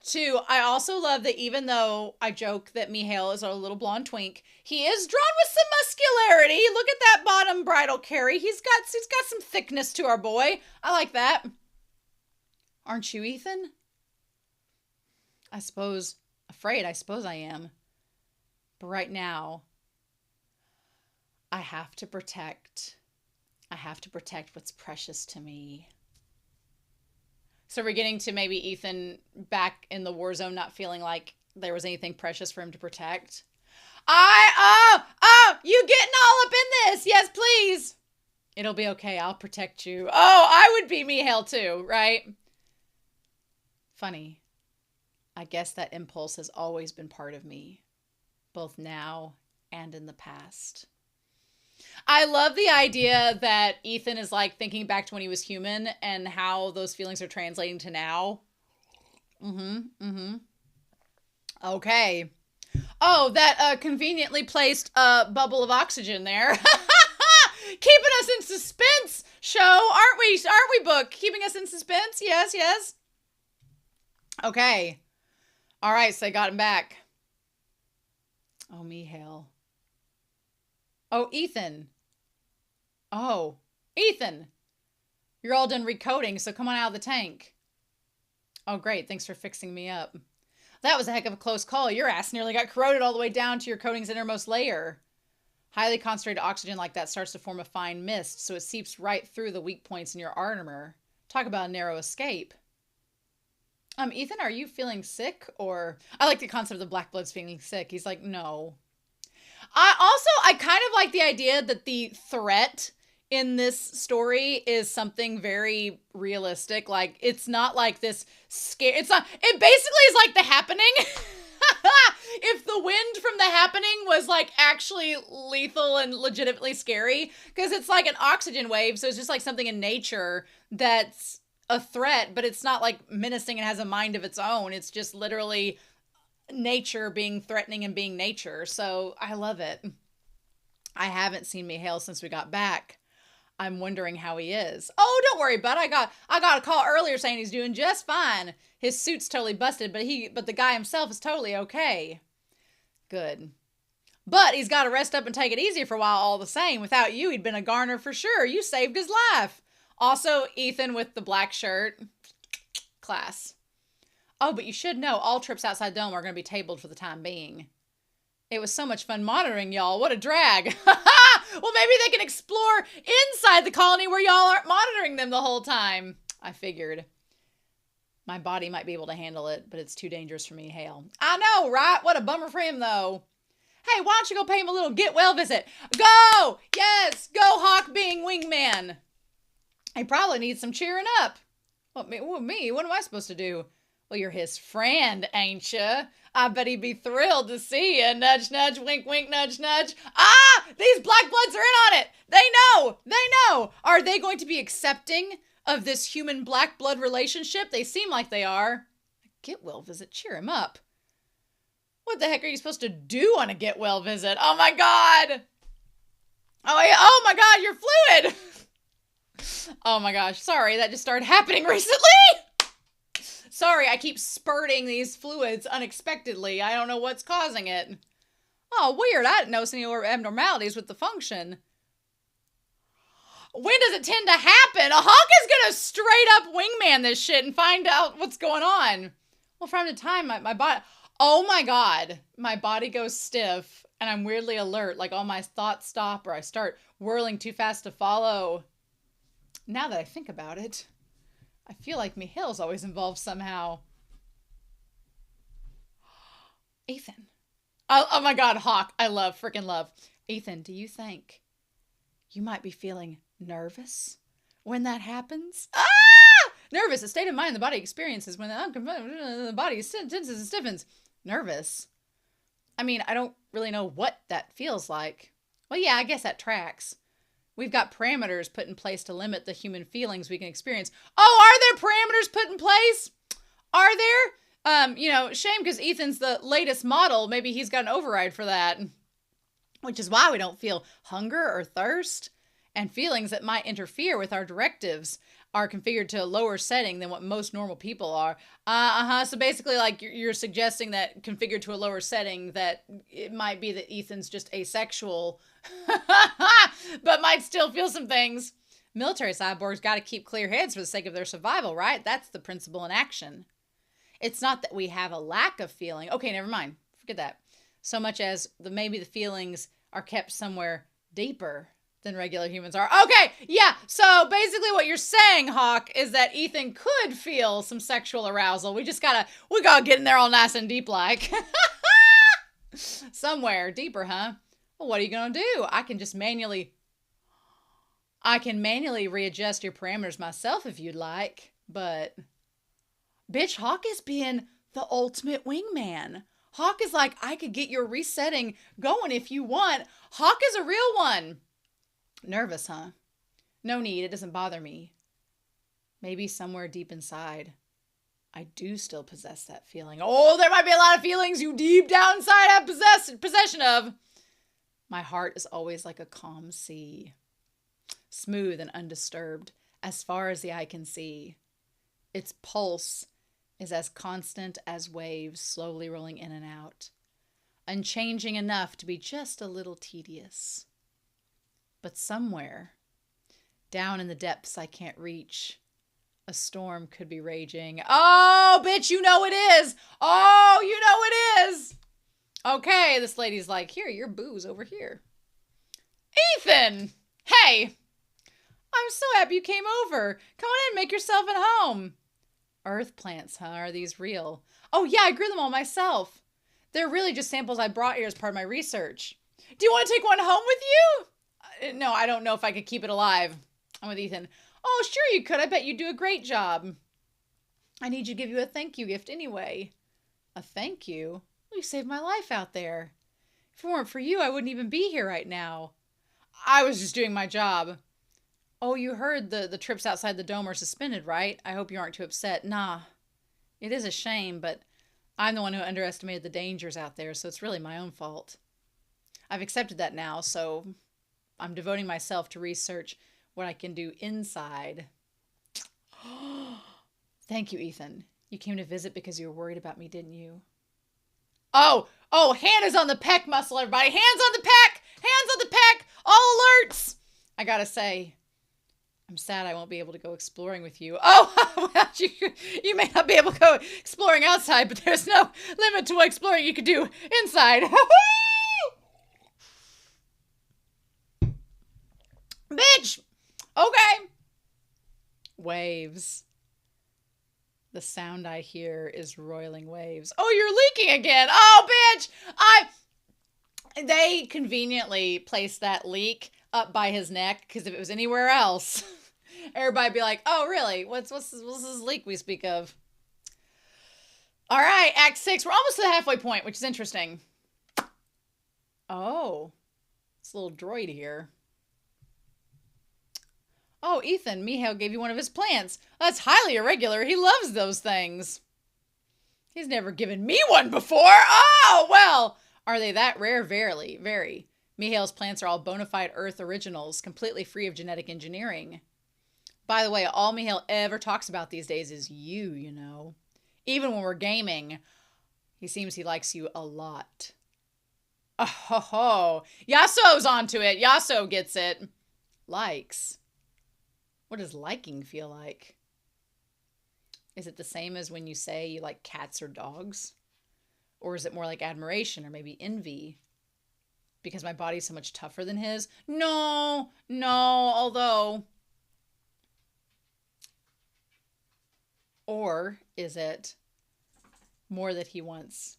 Two, I also love that even though I joke that Mihail is a little blonde twink, he is drawn with some muscularity. Look at that bottom bridal carry. He's got some thickness to our boy. I like that. Aren't you, Ethan? I suppose I am. But right now, I have to protect what's precious to me. So we're getting to maybe Ethan back in the war zone, not feeling like there was anything precious for him to protect. You getting all up in this? Yes, please. It'll be okay. I'll protect you. Oh, I would be Mihail too, right? Funny. I guess that impulse has always been part of me, both now and in the past. I love the idea that Ethan is like thinking back to when he was human and how those feelings are translating to now. Okay. Oh, that conveniently placed bubble of oxygen there. Keeping us in suspense, show, aren't we? Aren't we, book? Keeping us in suspense? Yes, yes. Okay. All right, so I got him back. Oh, Mihail. Oh, Ethan. Oh, Ethan. You're all done recoding, so come on out of the tank. Oh, great. Thanks for fixing me up. That was a heck of a close call. Your ass nearly got corroded all the way down to your coating's innermost layer. Highly concentrated oxygen like that starts to form a fine mist, so it seeps right through the weak points in your armor. Talk about a narrow escape. Ethan, are you feeling sick? Or I like the concept of the black bloods feeling sick. He's like, no. I kind of like the idea that the threat in this story is something very realistic. Like, it's not like this scare. It basically is like The Happening. If the wind from The Happening was like actually lethal and legitimately scary, because it's like an oxygen wave. So it's just like something in nature that's a threat, but it's not like menacing and has a mind of its own. It's just literally nature being threatening and being nature. So I love it. I haven't seen Mihail since we got back. I'm wondering how he is. Oh, don't worry, bud. I got a call earlier saying he's doing just fine. His suit's totally busted, but the guy himself is totally okay. Good. But he's got to rest up and take it easy for a while all the same. Without you, he'd been a goner for sure. You saved his life. Also, Ethan with the black shirt. Class. Oh, but you should know, all trips outside Dome are going to be tabled for the time being. It was so much fun monitoring y'all. What a drag. Well, maybe they can explore inside the colony where y'all aren't monitoring them the whole time. I figured. My body might be able to handle it, but it's too dangerous for me, Hale. I know, right? What a bummer for him, though. Hey, why don't you go pay him a little get-well visit? Go! Yes! Go, Hawk being wingman. He probably needs some cheering up. What, me? What am I supposed to do? Well, you're his friend, ain't ya? I bet he'd be thrilled to see you. Nudge, nudge, wink, wink, nudge, nudge. Ah! These black bloods are in on it! They know! They know! Are they going to be accepting of this human black blood relationship? They seem like they are. Get well visit. Cheer him up. What the heck are you supposed to do on a get well visit? Oh my god! Oh my god, you're fluid! Oh my gosh, sorry, that just started happening recently! Sorry, I keep spurting these fluids unexpectedly. I don't know what's causing it. Oh, weird. I didn't notice any abnormalities with the function. When does it tend to happen? A hawk is gonna straight up wingman this shit and find out what's going on. Well, from time to time, my body... Oh my god. My body goes stiff and I'm weirdly alert. Like all my thoughts stop or I start whirling too fast to follow. Now that I think about it. I feel like Mihail's always involved somehow. Ethan. Oh my God, Hawk. I freaking love. Ethan, do you think you might be feeling nervous when that happens? Ah! Nervous, a state of mind the body experiences when the body tenses and stiffens. Nervous. I mean, I don't really know what that feels like. Well, yeah, I guess that tracks. We've got parameters put in place to limit the human feelings we can experience. Oh, are there parameters put in place? Are there? Shame because Ethan's the latest model. Maybe he's got an override for that. Which is why we don't feel hunger or thirst. And feelings that might interfere with our directives are configured to a lower setting than what most normal people are. So basically, like, you're suggesting that configured to a lower setting, that it might be that Ethan's just asexual, but might still feel some things. Military cyborgs got to keep clear heads for the sake of their survival, right? That's the principle in action. It's not that we have a lack of feeling. Okay, never mind. Forget that. So much as maybe the feelings are kept somewhere deeper than regular humans are. Okay, yeah. So basically what you're saying, Hawk, is that Ethan could feel some sexual arousal. We gotta get in there all nice and deep like. Somewhere deeper, huh? Well, what are you gonna do? I can manually readjust your parameters myself if you'd like, but bitch, Hawk is being the ultimate wingman. Hawk is like, I could get your resetting going if you want. Hawk is a real one. Nervous, huh? No need, it doesn't bother me. Maybe somewhere deep inside, I do still possess that feeling. Oh, there might be a lot of feelings you deep down inside have possession of. My heart is always like a calm sea, smooth and undisturbed, as far as the eye can see. Its pulse is as constant as waves slowly rolling in and out, unchanging enough to be just a little tedious. But somewhere, down in the depths I can't reach, a storm could be raging. Oh, bitch, you know it is. Oh, you know it is. Okay, this lady's like, here, your booze over here. Ethan! Hey! I'm so happy you came over. Come on in, make yourself at home. Earth plants, huh? Are these real? Oh, yeah, I grew them all myself. They're really just samples I brought here as part of my research. Do you want to take one home with you? No, I don't know if I could keep it alive. I'm with Ethan. Oh, sure you could. I bet you'd do a great job. I need you to give you a thank you gift anyway. A thank you? Well, you saved my life out there. If it weren't for you, I wouldn't even be here right now. I was just doing my job. Oh, you heard the trips outside the dome are suspended, right? I hope you aren't too upset. Nah, it is a shame, but I'm the one who underestimated the dangers out there, so it's really my own fault. I've accepted that now, so I'm devoting myself to research what I can do inside. Thank you, Ethan. You came to visit because you were worried about me, didn't you? Oh, hand is on the peck muscle, everybody. Hands on the peck! Hands on the peck! All alerts! I gotta say, I'm sad I won't be able to go exploring with you. Oh, well, you may not be able to go exploring outside, but there's no limit to what exploring you could do inside. Bitch! Okay. Waves. The sound I hear is roiling waves. Oh, you're leaking again. Oh, bitch! They conveniently placed that leak up by his neck, because if it was anywhere else, everybody'd be like, oh, really? What's this leak we speak of? All right, Act 6. We're almost to the halfway point, which is interesting. Oh, it's a little droid here. Oh, Ethan, Mihail gave you one of his plants. That's highly irregular. He loves those things. He's never given me one before. Oh, well, are they that rare? Very, very. Mihail's plants are all bona fide Earth originals, completely free of genetic engineering. By the way, all Mihail ever talks about these days is you, you know. Even when we're gaming, he seems he likes you a lot. Oh, ho, ho. Yasuo's onto it. Yasuo gets it. Likes. What does liking feel like? Is it the same as when you say you like cats or dogs? Or is it more like admiration or maybe envy? Because my body's so much tougher than his? No, although Or is it more that he wants?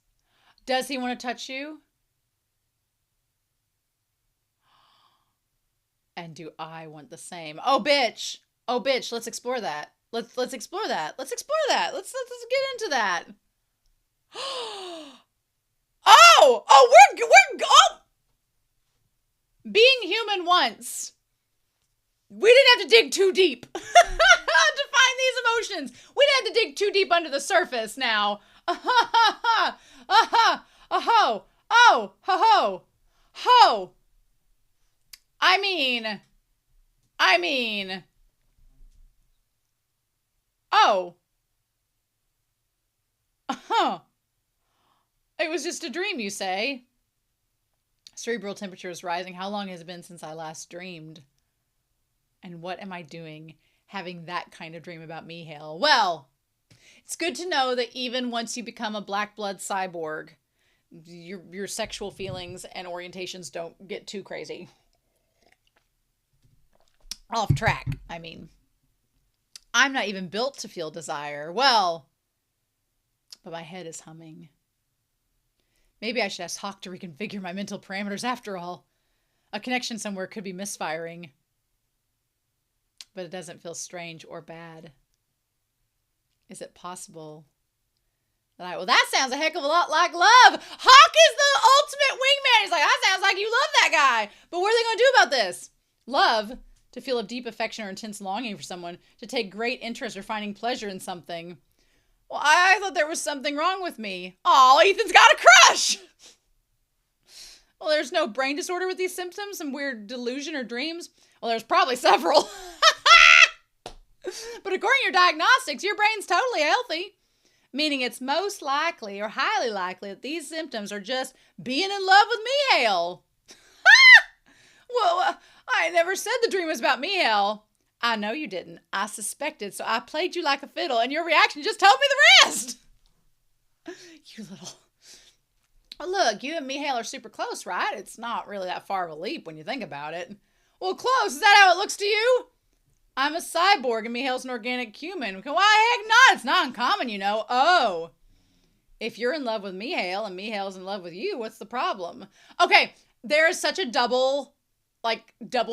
Does he want to touch you? And do I want the same? Oh, bitch. Oh, bitch. Let's explore that. Let's explore that. Let's explore that. Let's get into that. Oh, oh, being human once. We didn't have to dig too deep to find these emotions. We didn't have to dig too deep under the surface now. Oh, ho, ho. I mean, oh, it was just a dream, you say? Cerebral temperature is rising. How long has it been since I last dreamed? And what am I doing having that kind of dream about Mihail? Well, it's good to know that even once you become a black blood cyborg, your sexual feelings and orientations don't get too crazy. Off track, I mean. I'm not even built to feel desire. Well, but my head is humming. Maybe I should ask Hawk to reconfigure my mental parameters after all. A connection somewhere could be misfiring. But it doesn't feel strange or bad. Is it possible that well, that sounds a heck of a lot like love. Hawk is the ultimate wingman. He's like, that sounds like you love that guy. But what are they going to do about this? Love, to feel a deep affection or intense longing for someone, to take great interest or finding pleasure in something. Well, I thought there was something wrong with me. Oh, Ethan's got a crush! Well, there's no brain disorder with these symptoms, some weird delusion or dreams. Well, there's probably several. But according to your diagnostics, your brain's totally healthy. Meaning it's most likely or highly likely that these symptoms are just being in love with Mihail. Well, I never said the dream was about Mihail. I know you didn't. I suspected, so I played you like a fiddle, and your reaction just told me the rest. You little... Look, you and Mihail are super close, right? It's not really that far of a leap when you think about it. Well, close. Is that how it looks to you? I'm a cyborg, and Mihail's an organic human. Why, heck not. It's not uncommon, you know. Oh. If you're in love with Mihail, and Mihail's in love with you, what's the problem? Okay, there is such a double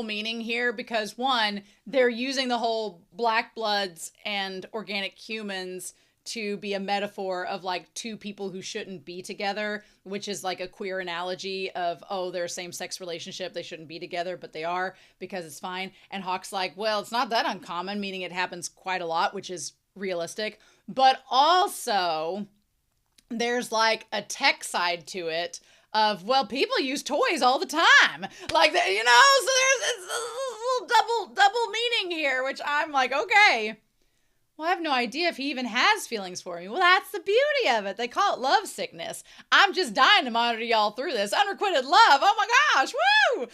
meaning here because one, they're using the whole black bloods and organic humans to be a metaphor of like two people who shouldn't be together, which is like a queer analogy of, oh, they're a same-sex relationship, they shouldn't be together, but they are because it's fine. And Hawk's like, well, it's not that uncommon, meaning it happens quite a lot, which is realistic. But also, there's like a tech side to it of, well, people use toys all the time. Like, you know, so there's a little double meaning here, which I'm like, okay. Well, I have no idea if he even has feelings for me. Well, that's the beauty of it. They call it love sickness. I'm just dying to monitor y'all through this. Unrequited love. Oh my gosh. Woo!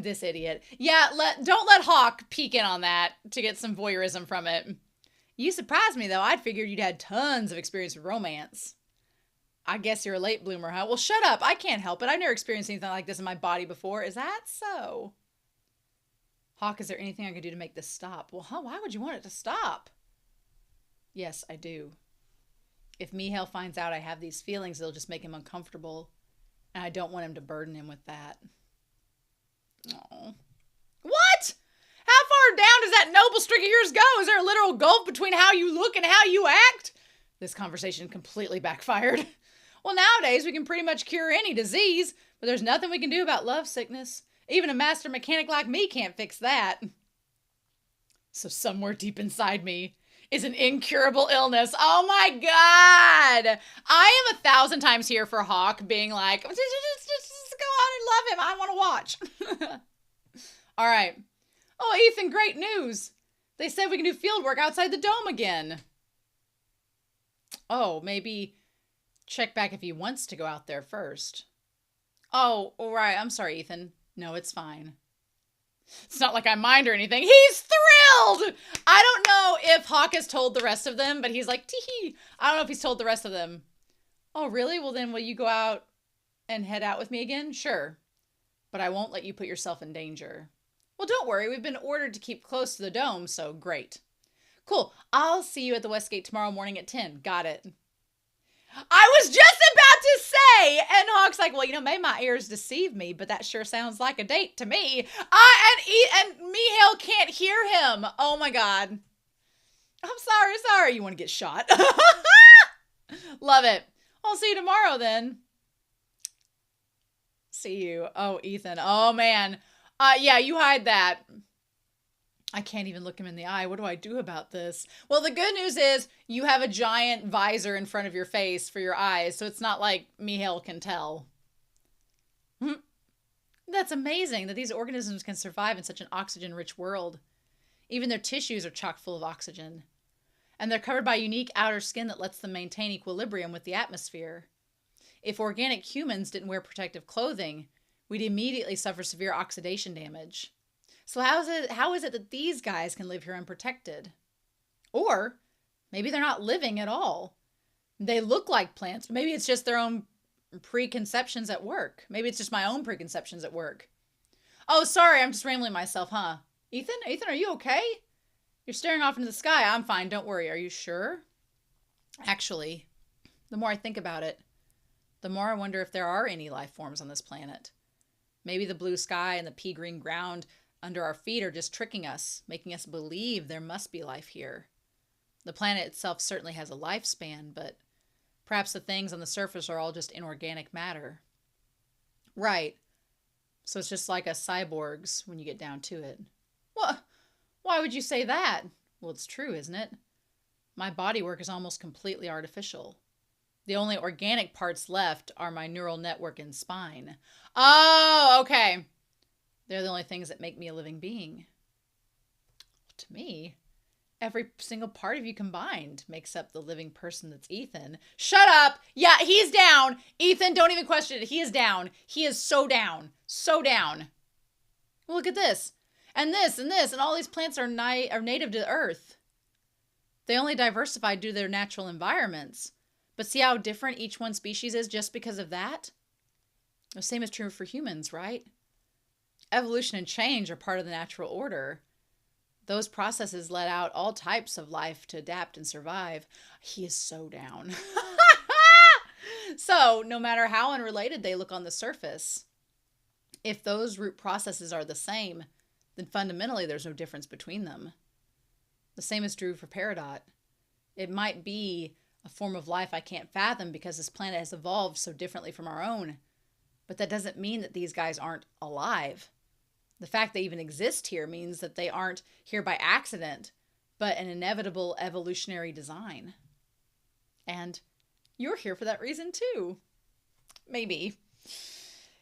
This idiot. Yeah, don't let Hawk peek in on that to get some voyeurism from it. You surprised me, though. I'd figured you'd had tons of experience with romance. I guess you're a late bloomer, huh? Well, shut up. I can't help it. I've never experienced anything like this in my body before. Is that so? Hawk, is there anything I could do to make this stop? Well, why would you want it to stop? Yes, I do. If Mihail finds out I have these feelings, it'll just make him uncomfortable. And I don't want him to burden him with that. Oh. What? How far down does that noble streak of yours go? Is there a literal gulf between how you look and how you act? This conversation completely backfired. Well, nowadays we can pretty much cure any disease, but there's nothing we can do about love sickness. Even a master mechanic like me can't fix that. So somewhere deep inside me is an incurable illness. Oh my God. I am 1,000 times here for Hawk being like, just go on and love him. I want to watch. All right. Oh, Ethan, great news. They said we can do field work outside the dome again. Oh, maybe check back if he wants to go out there first. Oh, all right. I'm sorry, Ethan. No, it's fine. It's not like I mind or anything. He's thrilled! I don't know if Hawk has told the rest of them, but he's like, tee-hee. I don't know if he's told the rest of them. Oh, really? Well, then will you go out and head out with me again? Sure. But I won't let you put yourself in danger. Well, don't worry. We've been ordered to keep close to the dome, so great. Cool. I'll see you at the Westgate tomorrow morning at 10. Got it. I was just about to say, and Hawk's like, well, maybe my ears deceive me, but that sure sounds like a date to me. And Mihail can't hear him. Oh my God. I'm sorry. You want to get shot. Love it. I'll see you tomorrow then. See you. Oh, Ethan. Oh man. Yeah, you hide that. I can't even look him in the eye. What do I do about this? Well, the good news is you have a giant visor in front of your face for your eyes, so it's not like Mihail can tell. That's amazing that these organisms can survive in such an oxygen-rich world. Even their tissues are chock full of oxygen. And they're covered by unique outer skin that lets them maintain equilibrium with the atmosphere. If organic humans didn't wear protective clothing, we'd immediately suffer severe oxidation damage. So how is it that these guys can live here unprotected? Or maybe they're not living at all. They look like plants, but maybe it's just their own preconceptions at work. Maybe it's just my own preconceptions at work. Oh, sorry, I'm just rambling myself, huh? Ethan, are you okay? You're staring off into the sky. I'm fine, don't worry. Are you sure? Actually, the more I think about it, the more I wonder if there are any life forms on this planet. Maybe the blue sky and the pea-green ground under our feet are just tricking us, making us believe there must be life here. The planet itself certainly has a lifespan, but perhaps the things on the surface are all just inorganic matter. Right. So it's just like us cyborgs when you get down to it. What? Why would you say that? Well, it's true, isn't it? My bodywork is almost completely artificial. The only organic parts left are my neural network and spine. Oh, okay. They're the only things that make me a living being. To me, every single part of you combined makes up the living person that's Ethan. Shut up! Yeah, he's down! Ethan, don't even question it. He is down. He is so down. So down. Well, look at this. And this, and all these plants are native to Earth. They only diversified due to their natural environments. But see how different each one species is just because of that? The same is true for humans, right? Evolution and change are part of the natural order. Those processes let out all types of life to adapt and survive. He is so down. So, no matter how unrelated they look on the surface, if those root processes are the same, then fundamentally there's no difference between them. The same is true for Peridot. It might be a form of life I can't fathom because this planet has evolved so differently from our own. But that doesn't mean that these guys aren't alive. The fact they even exist here means that they aren't here by accident, but an inevitable evolutionary design. And you're here for that reason too. Maybe.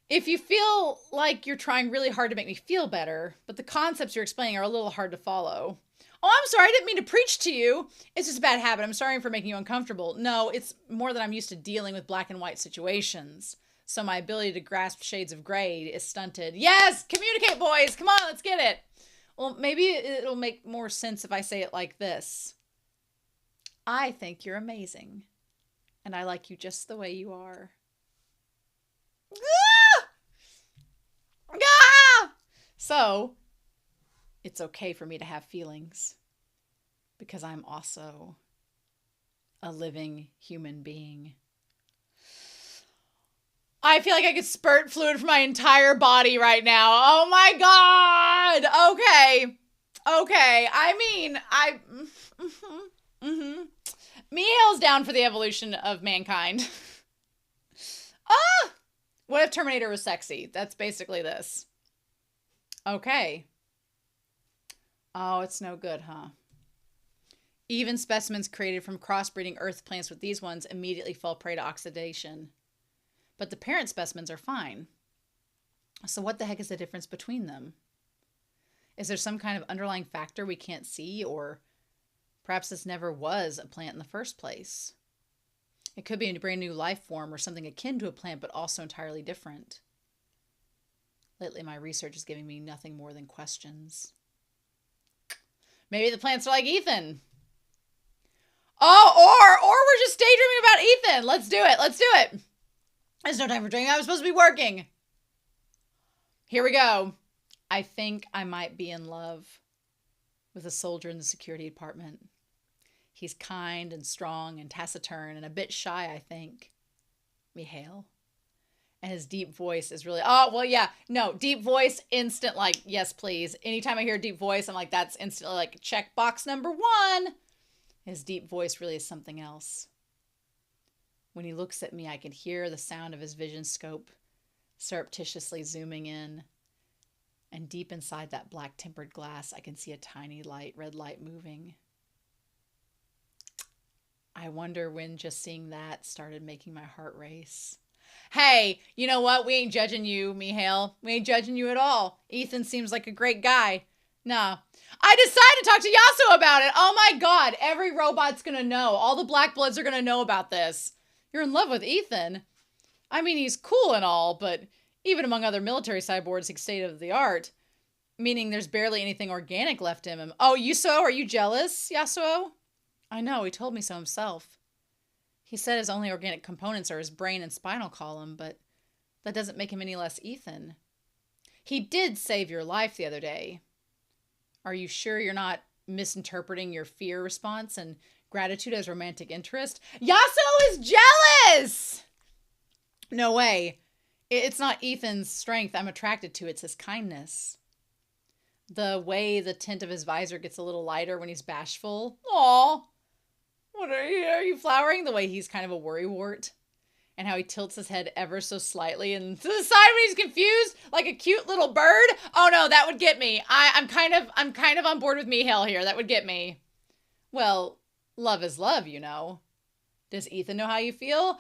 If you feel like you're trying really hard to make me feel better, but the concepts you're explaining are a little hard to follow. Oh, I'm sorry, I didn't mean to preach to you. It's just a bad habit. I'm sorry for making you uncomfortable. No, it's more that I'm used to dealing with black and white situations. So my ability to grasp shades of gray is stunted. Yes, communicate, boys. Come on, let's get it. Well, maybe it'll make more sense if I say it like this. I think you're amazing. And I like you just the way you are. So, it's okay for me to have feelings. Because I'm also a living human being. I feel like I could spurt fluid from my entire body right now. Oh my God. Okay. Mihail's down for the evolution of mankind. What if Terminator was sexy? That's basically this. Okay. Oh, it's no good, huh? Even specimens created from crossbreeding earth plants with these ones immediately fall prey to oxidation. But the parent specimens are fine. So what the heck is the difference between them? Is there some kind of underlying factor we can't see, or perhaps this never was a plant in the first place? It could be a brand new life form or something akin to a plant, but also entirely different. Lately, my research is giving me nothing more than questions. Maybe the plants are like Ethan. Oh, or we're just daydreaming about Ethan. Let's do it. There's no time for dreaming. I was supposed to be working. Here we go. I think I might be in love with a soldier in the security department. He's kind and strong and taciturn and a bit shy, I think. Mihail. And his deep voice is really, oh, well, yeah, no, deep voice, instant, like, yes, please. Anytime I hear a deep voice, I'm like, that's instantly like, check box number 1. His deep voice really is something else. When he looks at me, I can hear the sound of his vision scope surreptitiously zooming in. And deep inside that black tempered glass, I can see a tiny light, red light moving. I wonder when just seeing that started making my heart race. Hey, you know what? We ain't judging you, Mihail. We ain't judging you at all. Ethan seems like a great guy. No. I decided to talk to Yasuo about it. Oh my god, every robot's gonna know. All the Black Bloods are gonna know about this. You're in love with Ethan. I mean, he's cool and all, but even among other military cyborgs, he's state of the art. Meaning there's barely anything organic left in him. Oh, Yasuo, are you jealous, Yasuo? I know, he told me so himself. He said his only organic components are his brain and spinal column, but that doesn't make him any less Ethan. He did save your life the other day. Are you sure you're not misinterpreting your fear response and gratitude as romantic interest? Yasuo is jealous! No way. It's not Ethan's strength I'm attracted to, it's his kindness. The way the tint of his visor gets a little lighter when he's bashful. Aww. What are you flowering? The way he's kind of a worrywart. And how he tilts his head ever so slightly and to the side when he's confused, like a cute little bird. Oh no, that would get me. I'm kind of on board with Mihail here. That would get me. Well, love is love, you know. Does Ethan know how you feel?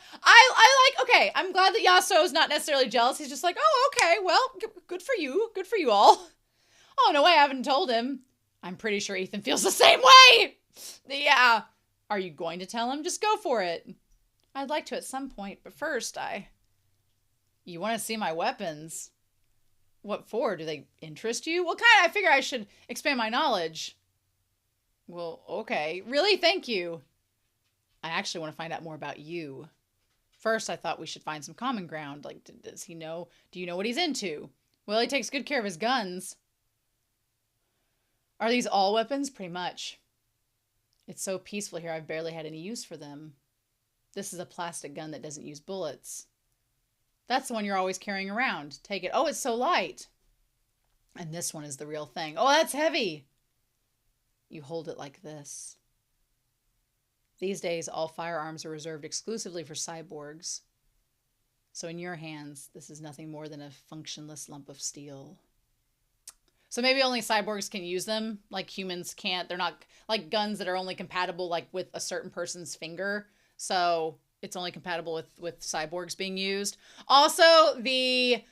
Okay, I'm glad that Yasuo is not necessarily jealous. He's just like, oh, okay, well, good for you. Good for you all. Oh, no way, I haven't told him. I'm pretty sure Ethan feels the same way. Yeah. Are you going to tell him? Just go for it. I'd like to at some point, but first You want to see my weapons? What for? Do they interest you? Well, I figure I should expand my knowledge. Well, okay. Really? Thank you. I actually want to find out more about you. First, I thought we should find some common ground. Like, does he know? Do you know what he's into? Well, he takes good care of his guns. Are these all weapons? Pretty much. It's so peaceful here, I've barely had any use for them. This is a plastic gun that doesn't use bullets. That's the one you're always carrying around. Take it. Oh, it's so light. And this one is the real thing. Oh, that's heavy. You hold it like this. These days, all firearms are reserved exclusively for cyborgs. So in your hands, this is nothing more than a functionless lump of steel. So maybe only cyborgs can use them, like humans can't. They're not like guns that are only compatible like with a certain person's finger. So it's only compatible with cyborgs being used. Also, the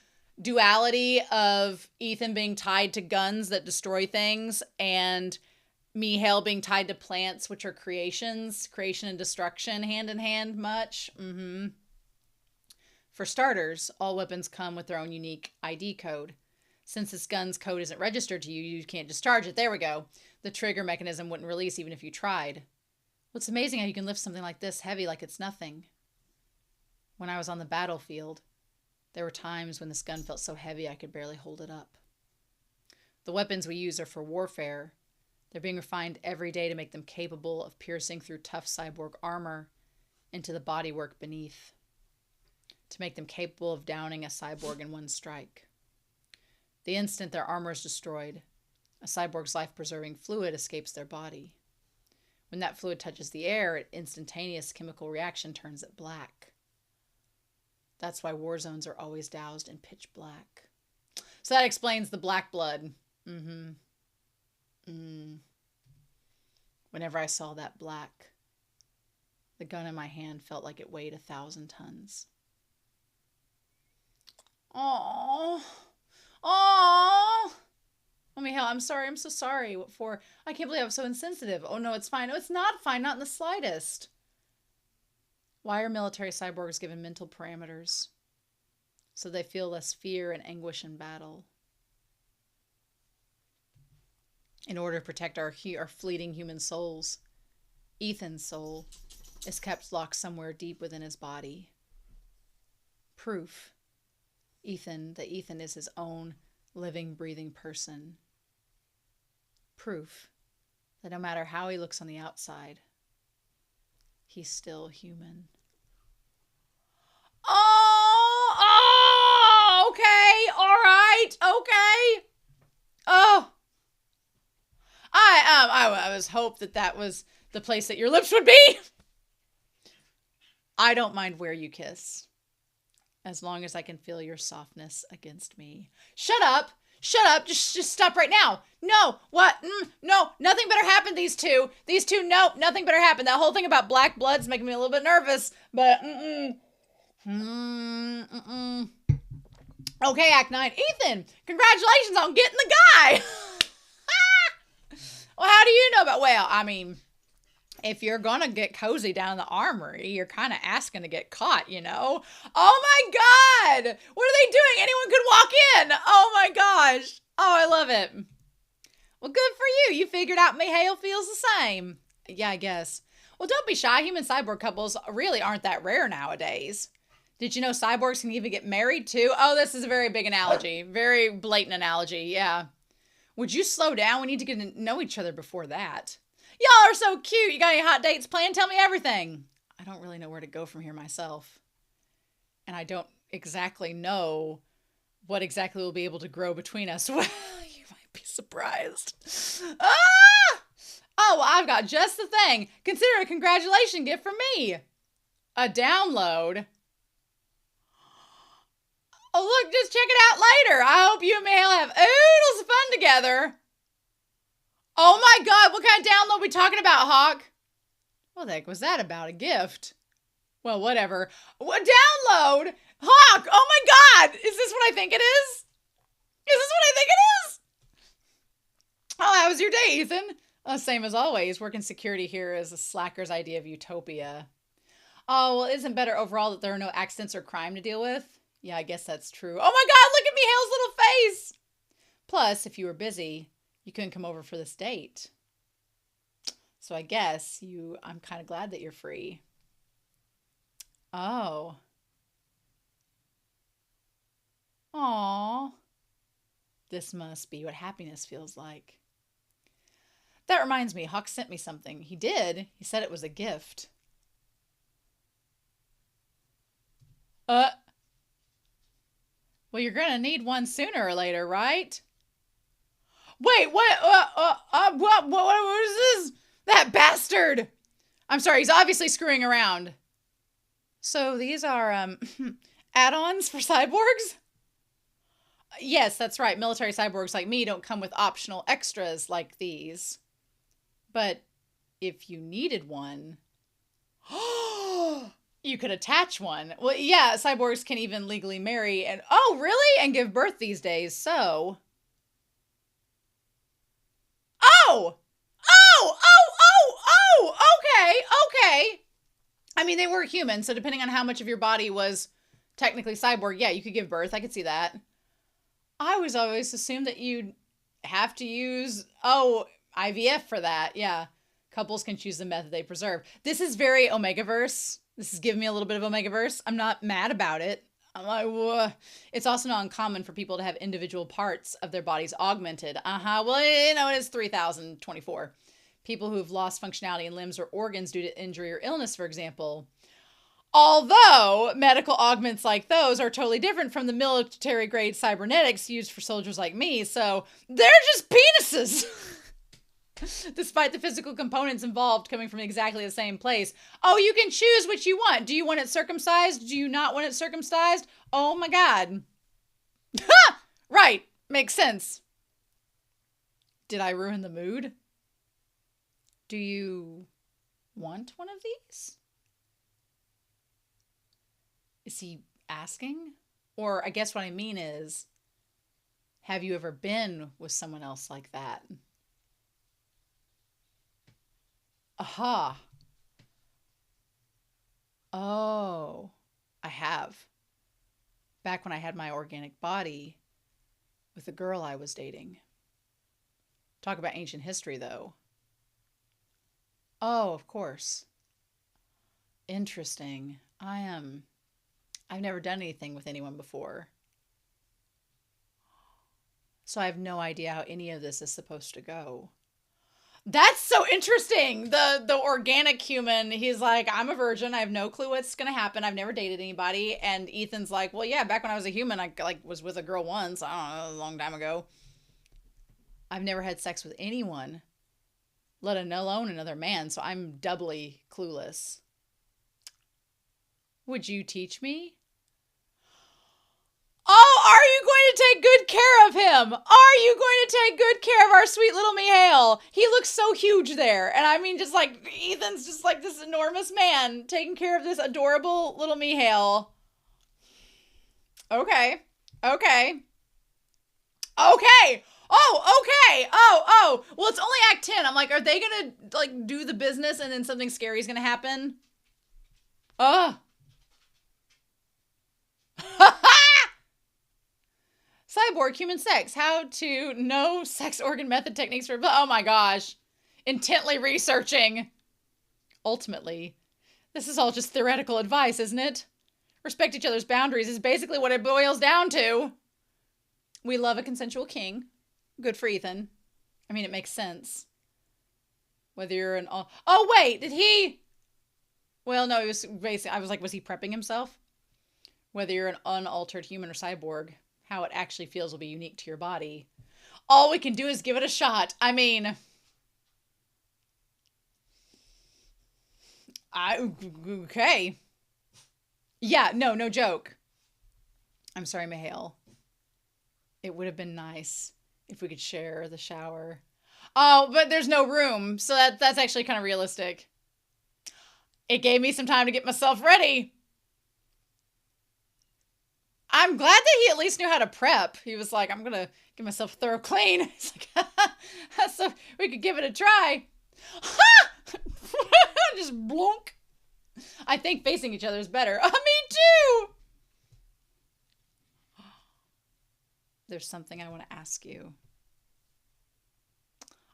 duality of Ethan being tied to guns that destroy things and Mihail being tied to plants, which are creations, creation and destruction, hand in hand much. For starters, all weapons come with their own unique ID code. Since this gun's code isn't registered to you, you can't discharge it. There we go. The trigger mechanism wouldn't release even if you tried. Well, it's amazing how you can lift something like this heavy like it's nothing. When I was on the battlefield, there were times when this gun felt so heavy I could barely hold it up. The weapons we use are for warfare. They're being refined every day to make them capable of piercing through tough cyborg armor into the bodywork beneath. To make them capable of downing a cyborg in one strike. The instant their armor is destroyed, a cyborg's life-preserving fluid escapes their body. When that fluid touches the air, an instantaneous chemical reaction turns it black. That's why war zones are always doused in pitch black. So that explains the black blood. Whenever I saw that black, the gun in my hand felt like it weighed 1,000 tons. Aww. Oh, Mihail, I'm sorry. I'm so sorry. What for? I can't believe I'm so insensitive. Oh, no, it's fine. No, it's not fine. Not in the slightest. Why are military cyborgs given mental parameters? So they feel less fear and anguish in battle. In order to protect our fleeting human souls, Ethan's soul is kept locked somewhere deep within his body. Proof. That Ethan is his own living, breathing person. Proof that no matter how he looks on the outside, He's still human. Oh, okay, all right, okay. Oh, I was hoped that was the place that your lips would be. I don't mind where you kiss, as long as I can feel your softness against me. Shut up. Shut up. Just stop right now. No. What? No. Nothing better happen, these two. Nope. Nothing better happen. That whole thing about black blood's making me a little bit nervous. But, Okay, Act 9. Ethan, congratulations on getting the guy. Well, how do you know about, well, I mean, if you're going to get cozy down in the armory, you're kind of asking to get caught, you know? Oh my God! What are they doing? Anyone could walk in! Oh my gosh! Oh, I love it. Well, good for you. You figured out Mihail feels the same. Yeah, I guess. Well, don't be shy. Human cyborg couples really aren't that rare nowadays. Did you know cyborgs can even get married too? Oh, this is a very big analogy. Very blatant analogy, yeah. Would you slow down? We need to get to know each other before that. Y'all are so cute. You got any hot dates planned? Tell me everything. I don't really know where to go from here myself. And I don't exactly know what exactly will be able to grow between us. Well, you might be surprised. Ah! Oh, well, I've got just the thing. Consider it a congratulation gift from me. A download. Oh, look, just check it out later. I hope you and Mihail have oodles of fun together. Oh my God, what kind of download are we talking about, Hawk? What the heck was that about? A gift? Well, whatever. What download? Hawk, oh my God. Is this what I think it is? Is this what I think it is? Oh, how was your day, Ethan? Same as always. Working security here is a slacker's idea of utopia. Oh, well, isn't better overall that there are no accidents or crime to deal with? Yeah, I guess that's true. Oh my God, look at Mihail's little face. Plus, if you were busy, you couldn't come over for this date. So I guess I'm kind of glad that you're free. Oh. Aw. This must be what happiness feels like. That reminds me, Hawk sent me something. He did. He said it was a gift. Well, you're gonna need one sooner or later, right? Wait, what is this? That bastard! I'm sorry, he's obviously screwing around. So these are, add-ons for cyborgs? Yes, that's right. Military cyborgs like me don't come with optional extras like these. But if you needed one, you could attach one. Well, yeah, cyborgs can even legally marry and, oh, really? And give birth these days, so... Oh! Okay. I mean, they were human, so depending on how much of your body was technically cyborg, yeah, you could give birth. I could see that. I was always assumed that you'd have to use, IVF for that. Yeah. Couples can choose the method they preserve. This is very Omegaverse. This is giving me a little bit of Omegaverse. I'm not mad about it. I'm like, whoa. It's also not uncommon for people to have individual parts of their bodies augmented. Well, it is 3024. People who have lost functionality in limbs or organs due to injury or illness, for example. Although medical augments like those are totally different from the military-grade cybernetics used for soldiers like me, so they're just penises. Despite the physical components involved coming from exactly the same place. Oh, you can choose what you want. Do you want it circumcised? Do you not want it circumcised? Oh my God. Ha! Right. Makes sense. Did I ruin the mood? Do you want one of these? Is he asking? Or I guess what I mean is, have you ever been with someone else like that? Aha. Oh, I have. Back when I had my organic body with the girl I was dating. Talk about ancient history, though. Oh, of course. Interesting. I've never done anything with anyone before. So I have no idea how any of this is supposed to go. That's so interesting. The organic human, he's like, I'm a virgin. I have no clue what's gonna happen. I've never dated anybody. And Ethan's like, well, yeah, back when I was a human, I like was with a girl once. I don't know, a long time ago. I've never had sex with anyone, let alone another man. So I'm doubly clueless. Would you teach me? Oh, are you going to take good care of him? Are you going to take good care of our sweet little Mihail? He looks so huge there. And I mean, just like, Ethan's just like this enormous man taking care of this adorable little Mihail. Okay. Okay. Okay. Oh, okay. Oh. Well, it's only Act 10. I'm like, are they going to, like, do the business and then something scary is going to happen? Ugh. Cyborg human sex. How to know sex organ method techniques for... Oh my gosh. Intently researching. Ultimately, this is all just theoretical advice, isn't it? Respect each other's boundaries is basically what it boils down to. We love a consensual king. Good for Ethan. I mean, it makes sense. Whether you're an... Oh, wait. Did he... Well, no, it was basically... I was like, was he prepping himself? Whether you're an unaltered human or cyborg, how it actually feels will be unique to your body. All we can do is give it a shot. I mean... Okay. Yeah, no joke. I'm sorry, Mihail. It would have been nice if we could share the shower. Oh, but there's no room, so that's actually kind of realistic. It gave me some time to get myself ready. I'm glad that he at least knew how to prep. He was like, I'm going to get myself a thorough clean. It's like, so we could give it a try. Just blunk. I think facing each other is better. Me too. There's something I want to ask you.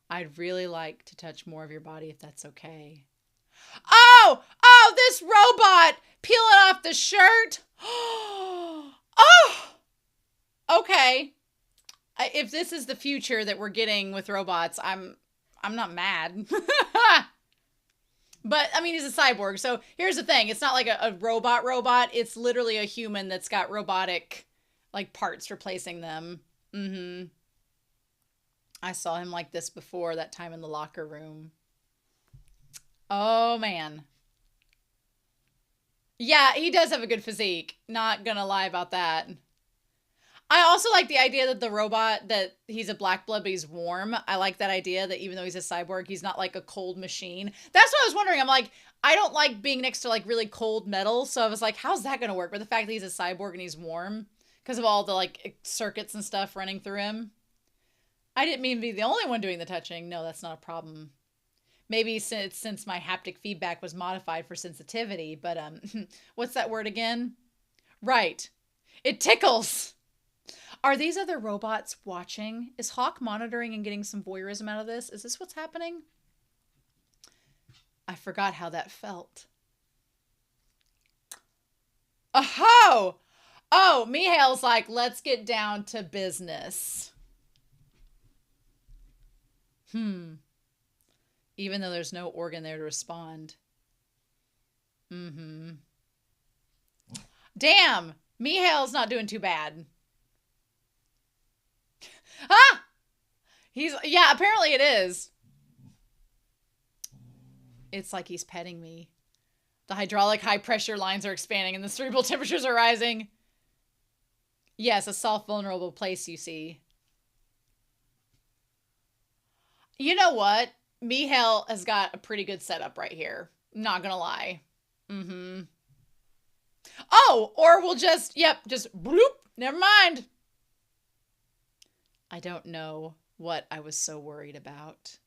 I'd really like to touch more of your body if that's okay. Oh, this robot peeling off the shirt. Oh, okay. If this is the future that we're getting with robots, I'm not mad. But, I mean, he's a cyborg. So here's the thing. It's not like a robot. It's literally a human that's got robotic, like, parts replacing them. Mm-hmm. I saw him like this before, that time in the locker room. Oh, man. Yeah, he does have a good physique. Not gonna lie about that. I also like the idea that the robot, that he's a black blood, but he's warm. I like that idea that even though he's a cyborg, he's not like a cold machine. That's what I was wondering. I'm like, I don't like being next to like really cold metal. So I was like, how's that going to work? But the fact that he's a cyborg and he's warm because of all the like circuits and stuff running through him. I didn't mean to be the only one doing the touching. No, that's not a problem. Maybe since my haptic feedback was modified for sensitivity, but what's that word again? Right. It tickles. Are these other robots watching? Is Hawk monitoring and getting some voyeurism out of this? Is this what's happening? I forgot how that felt. Oh! Oh, Mihail's like, let's get down to business. Even though there's no organ there to respond. Damn! Mihail's not doing too bad. Ah! Yeah, apparently it is. It's like he's petting me. The hydraulic high pressure lines are expanding and the cerebral temperatures are rising. Yes, a soft, vulnerable place, you see. You know what? Mihail has got a pretty good setup right here. Not gonna lie. Oh, or we'll just bloop. Never mind. I don't know what I was so worried about.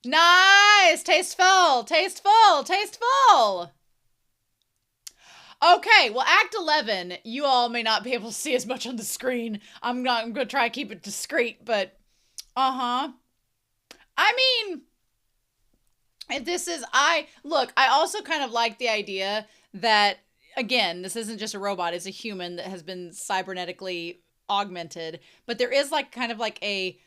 Nice! Tasteful! Tasteful! Tasteful! Okay, well, Act 11, you all may not be able to see as much on the screen. I'm going to try to keep it discreet, but I mean, look, I also kind of like the idea that, again, this isn't just a robot, it's a human that has been cybernetically augmented, but there is like kind of like a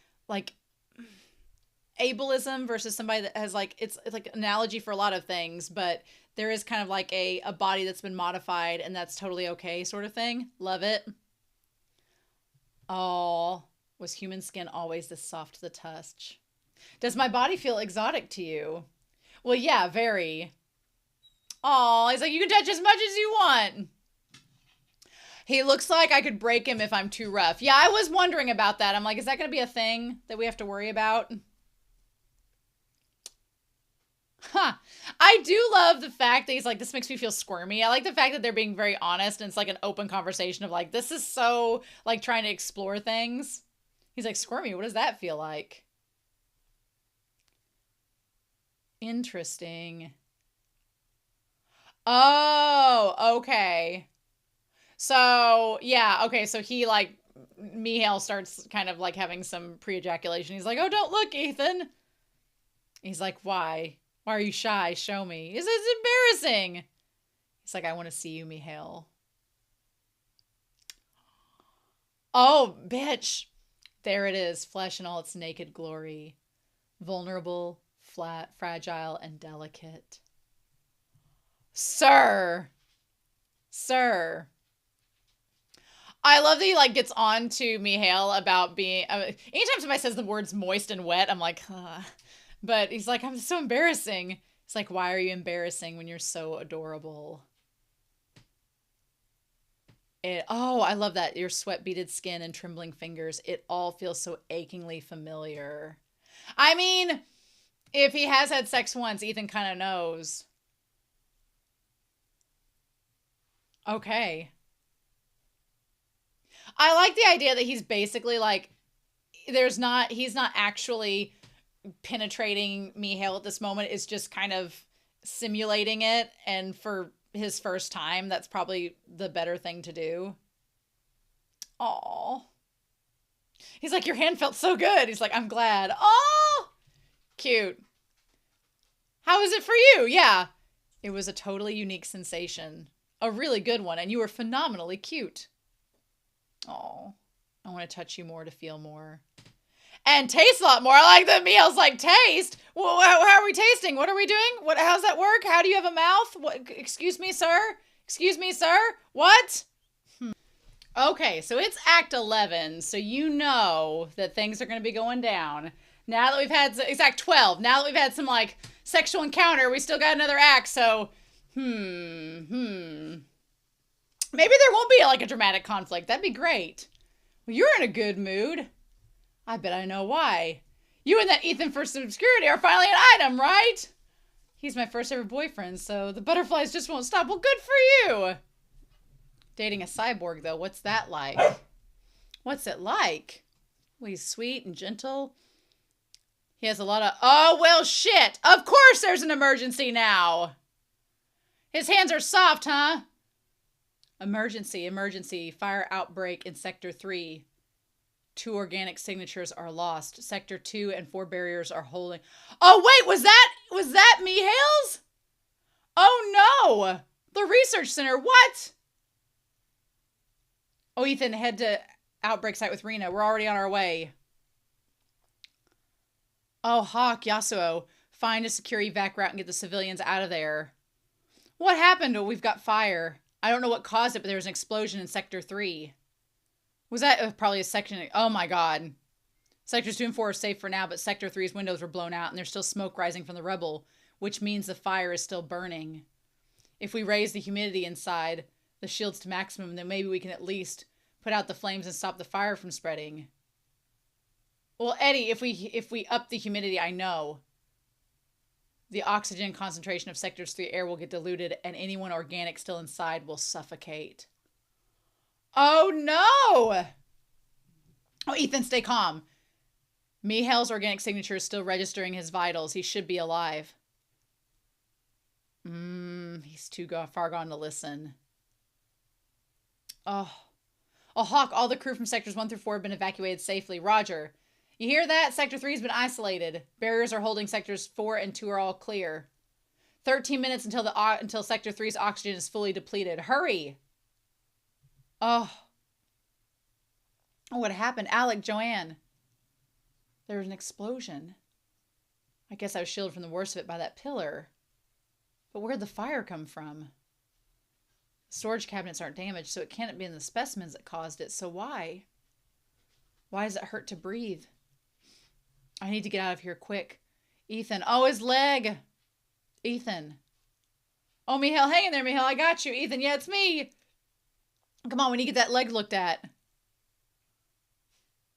ableism versus somebody that has like, it's like an analogy for a lot of things, but there is kind of like a body that's been modified and that's totally okay sort of thing. Love it. Oh, was human skin always this soft to the touch? Does my body feel exotic to you? Well, yeah, very. Oh, he's like, you can touch as much as you want. He looks like I could break him if I'm too rough. Yeah, I was wondering about that. I'm like, is that going to be a thing that we have to worry about? Huh. I do love the fact that he's like, this makes me feel squirmy. I like the fact that they're being very honest and it's like an open conversation of like, this is so like trying to explore things. He's like, squirmy, what does that feel like? Interesting. Oh, okay. So, yeah, okay, so he, like, Mihail starts kind of, like, having some pre-ejaculation. He's like, oh, don't look, Ethan. He's like, why? Why are you shy? Show me. It's embarrassing. He's like, I want to see you, Mihail. Oh, bitch. There it is, flesh in all its naked glory. Vulnerable, flat, fragile, and delicate. Sir. Sir. I love that he, like, gets on to Mihail about being... anytime somebody says the words moist and wet, I'm like, ugh. But he's like, I'm so embarrassing. It's like, why are you embarrassing when you're so adorable? Oh, I love that. Your sweat-beaded skin and trembling fingers. It all feels so achingly familiar. I mean, if he has had sex once, Ethan kind of knows. Okay. I like the idea that he's basically like, he's not actually penetrating Mihail at this moment. It's just kind of simulating it. And for his first time, that's probably the better thing to do. Aw. He's like, your hand felt so good. He's like, I'm glad. Oh, cute. How was it for you? Yeah. It was a totally unique sensation. A really good one. And you were phenomenally cute. Oh, I want to touch you more to feel more. And taste a lot more. I like that Mihail's like, taste? Well, how are we tasting? What are we doing? How's that work? How do you have a mouth? What? Excuse me, sir? Excuse me, sir? What? Okay, so it's Act 11, so you know that things are going to be going down. Now that we've had, it's Act 12. Now that we've had some, like, sexual encounter, we still got another act, so, Maybe there won't be, like, a dramatic conflict. That'd be great. Well, you're in a good mood. I bet I know why. You and that Ethan First Obscurity are finally an item, right? He's my first ever boyfriend, so the butterflies just won't stop. Well, good for you. Dating a cyborg, though, what's that like? What's it like? Well, he's sweet and gentle. He has a lot of... Oh, well, shit. Of course there's an emergency now. His hands are soft, huh? Emergency. Fire outbreak in Sector 3. 2 organic signatures are lost. Sector 2 and 4 barriers are holding... Oh, wait, was that Mihail's? Oh, no. The research center. What? Oh, Ethan, head to outbreak site with Rena. We're already on our way. Oh, Hawk, Yasuo. Find a secure evac route and get the civilians out of there. What happened? Oh, we've got fire. I don't know what caused it, but there was an explosion in Sector 3. Was that probably a section? Oh my god. Sectors 2 and 4 are safe for now, but Sector 3's windows were blown out and there's still smoke rising from the rubble, which means the fire is still burning. If we raise the humidity inside the shields to maximum, then maybe we can at least put out the flames and stop the fire from spreading. Well, Eddie, if we up the humidity, I know the oxygen concentration of Sectors 3 air will get diluted and anyone organic still inside will suffocate. Oh, no! Oh, Ethan, stay calm. Mihail's organic signature is still registering his vitals. He should be alive. He's too far gone to listen. Oh, Hawk, all the crew from Sectors 1 through 4 have been evacuated safely. Roger. You hear that? Sector 3 has been isolated. Barriers are holding Sectors 4 and 2 are all clear. 13 minutes until Sector 3's oxygen is fully depleted. Hurry! Oh, what happened? Alec, Joanne. There was an explosion. I guess I was shielded from the worst of it by that pillar. But where'd the fire come from? Storage cabinets aren't damaged, so it can't be in the specimens that caused it. So why? Why does it hurt to breathe? I need to get out of here quick. Ethan. Oh, his leg. Ethan. Oh, Mihail, hang in there, Mihail. I got you. Ethan, yeah, it's me. Come on, we need to get that leg looked at.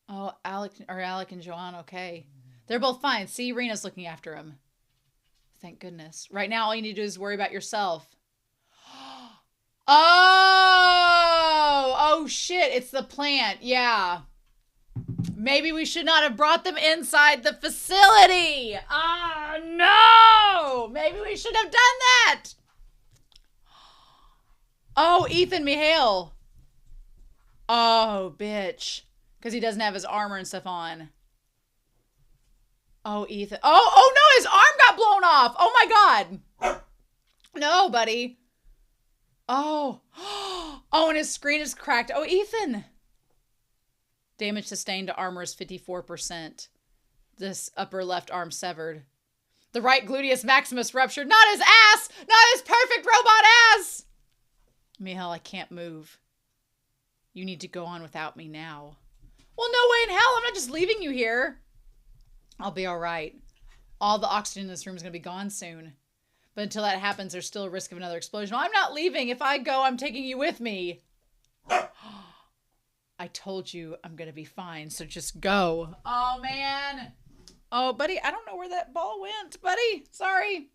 Oh, Alec and Joanne, okay. They're both fine. See, Rena's looking after him. Thank goodness. Right now, all you need to do is worry about yourself. Oh, shit. It's the plant. Yeah. Maybe we should not have brought them inside the facility. Oh, no. Maybe we should have done that. Oh, Ethan, Mihail. Oh, bitch. Because he doesn't have his armor and stuff on. Oh, Ethan. Oh, no, his arm got blown off. Oh, my God. No, buddy. Oh. Oh, and his screen is cracked. Oh, Ethan. Damage sustained to armor is 54%. This upper left arm severed. The right gluteus maximus ruptured. Not his ass. Not his perfect robot ass. Mihail, I can't move. You need to go on without me now. Well, no way in hell. I'm not just leaving you here. I'll be all right. All the oxygen in this room is going to be gone soon. But until that happens, there's still a risk of another explosion. I'm not leaving. If I go, I'm taking you with me. I told you I'm going to be fine, so just go. Oh, man. Oh, buddy, I don't know where that ball went, buddy. Sorry.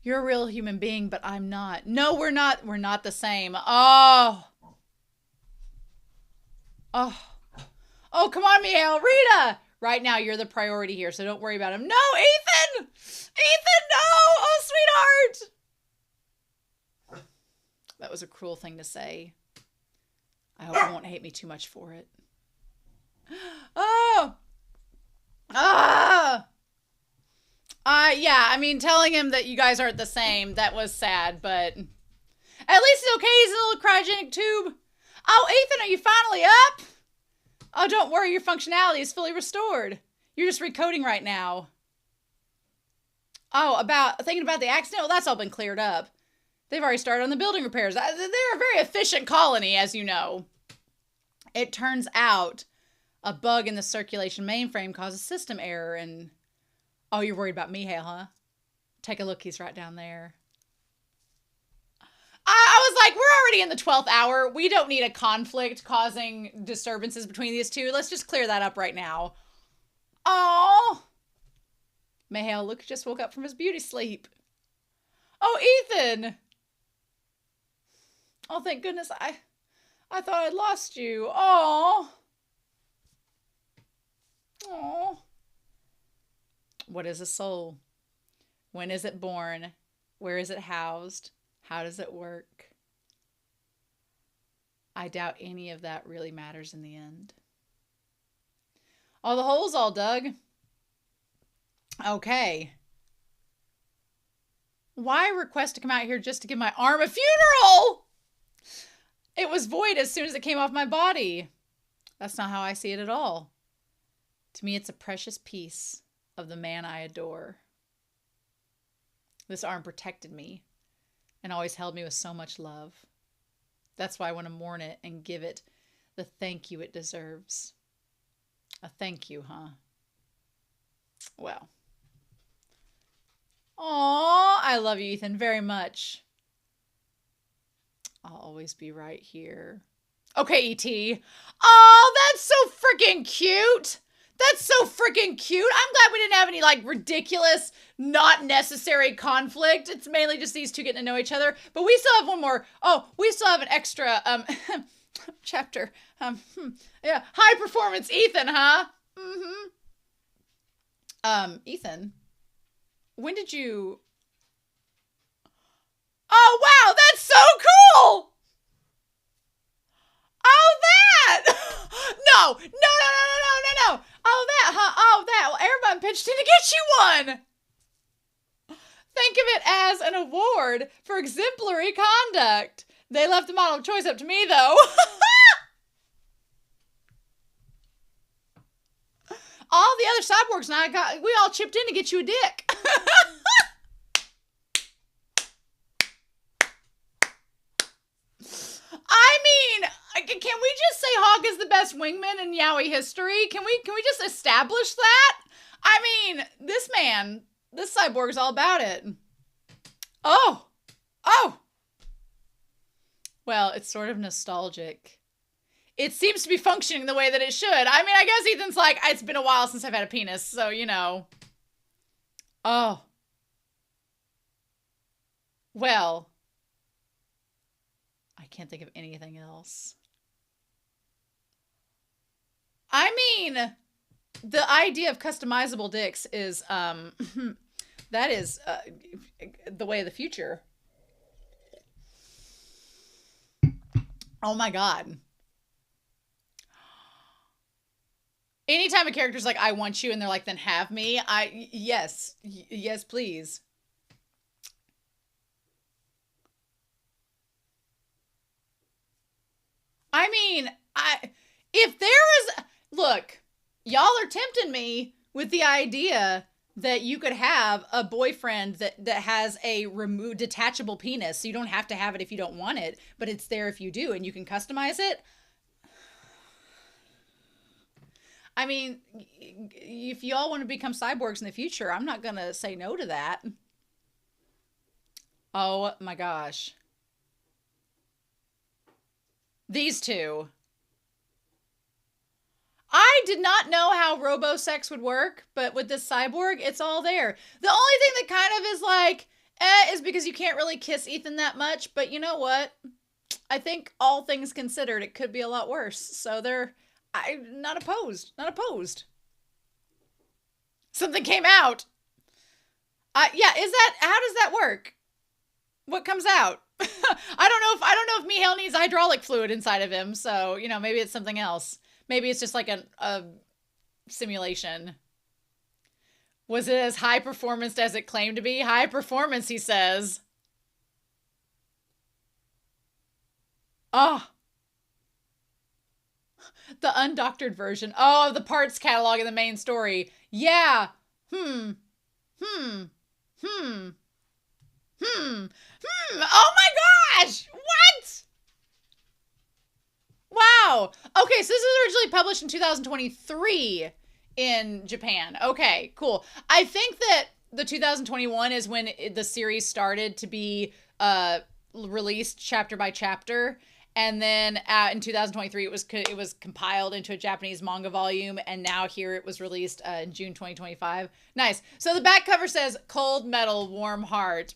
You're a real human being, but I'm not. No, we're not. We're not the same. Oh. Oh. Oh, come on, Mihail. Rita. Right now, you're the priority here, so don't worry about him. No, Ethan! Ethan, no! Oh, sweetheart! That was a cruel thing to say. I hope you won't hate me too much for it. Oh! Ah! Yeah, I mean, telling him that you guys aren't the same, that was sad, but at least it's okay. He's in a little cryogenic tube. Oh, Ethan, are you finally up? Oh, don't worry. Your functionality is fully restored. You're just recoding right now. Oh, thinking about the accident? Well, that's all been cleared up. They've already started on the building repairs. They're a very efficient colony, as you know. It turns out a bug in the circulation mainframe caused a system error and... Oh, you're worried about Mihail, huh? Take a look. He's right down there. I was like, we're already in the 12th hour. We don't need a conflict causing disturbances between these two. Let's just clear that up right now. Oh, Mihail, look, just woke up from his beauty sleep. Oh, Ethan. Oh, thank goodness. I thought I'd lost you. Oh. Oh. What is a soul? When is it born? Where is it housed? How does it work? I doubt any of that really matters in the end. Oh, the hole's all dug. Okay. Why request to come out here just to give my arm a funeral? It was void as soon as it came off my body. That's not how I see it at all. To me, it's a precious piece of the man I adore. This arm protected me and always held me with so much love. That's why I want to mourn it and give it the thank you it deserves. A thank you, huh? Well. Aw, I love you, Ethan, very much. I'll always be right here. Okay, E.T. Oh, that's so freaking cute. That's so freaking cute. I'm glad we didn't have any, like, ridiculous, not necessary conflict. It's mainly just these two getting to know each other. But we still have one more. Oh, we still have an extra, chapter. Yeah. High performance Ethan, huh? Mm-hmm. Ethan, when did you... Oh, wow, that's so cool! Oh, that! No, no, no, no, no, no, no, no. Oh, that, huh? Oh, that. Well, everyone pitched in to get you one. Think of it as an award for exemplary conduct. They left the model of choice up to me, though. All the other cyborgs and we all chipped in to get you a dick. I mean, can we just say Hawk is the best wingman in yaoi history? Can we just establish that? I mean, this cyborg's all about it. Oh. Well, it's sort of nostalgic. It seems to be functioning the way that it should. I mean, I guess Ethan's like, it's been a while since I've had a penis, so, you know. Oh. Well. I can't think of anything else. I mean, the idea of customizable dicks is, that is the way of the future. Oh my God. Anytime a character's like, I want you, and they're like, then have me. Yes, please. I mean, if there was, look, y'all are tempting me with the idea that you could have a boyfriend that has a detachable penis, so you don't have to have it if you don't want it, but it's there if you do, and you can customize it. I mean, if y'all want to become cyborgs in the future, I'm not going to say no to that. Oh my gosh. These two. I did not know how robo-sex would work, but with this cyborg, it's all there. The only thing that kind of is like, is because you can't really kiss Ethan that much, but you know what? I think all things considered, it could be a lot worse. So I'm not opposed. Not opposed. Something came out. Yeah, how does that work? What comes out? I don't know if Mihail needs hydraulic fluid inside of him, so, you know, maybe it's something else. Maybe it's just like a simulation. Was it as high performance as it claimed to be? High performance, he says. Oh. The undoctored version. Oh, the parts catalog in the main story. Yeah. Oh my gosh! What? Wow. Okay, so this was originally published in 2023 in Japan. Okay, cool. I think that the 2021 is when the series started to be released chapter by chapter. And then in 2023, it was compiled into a Japanese manga volume, and now here it was released in June 2025. Nice. So the back cover says, "Cold metal, warm heart."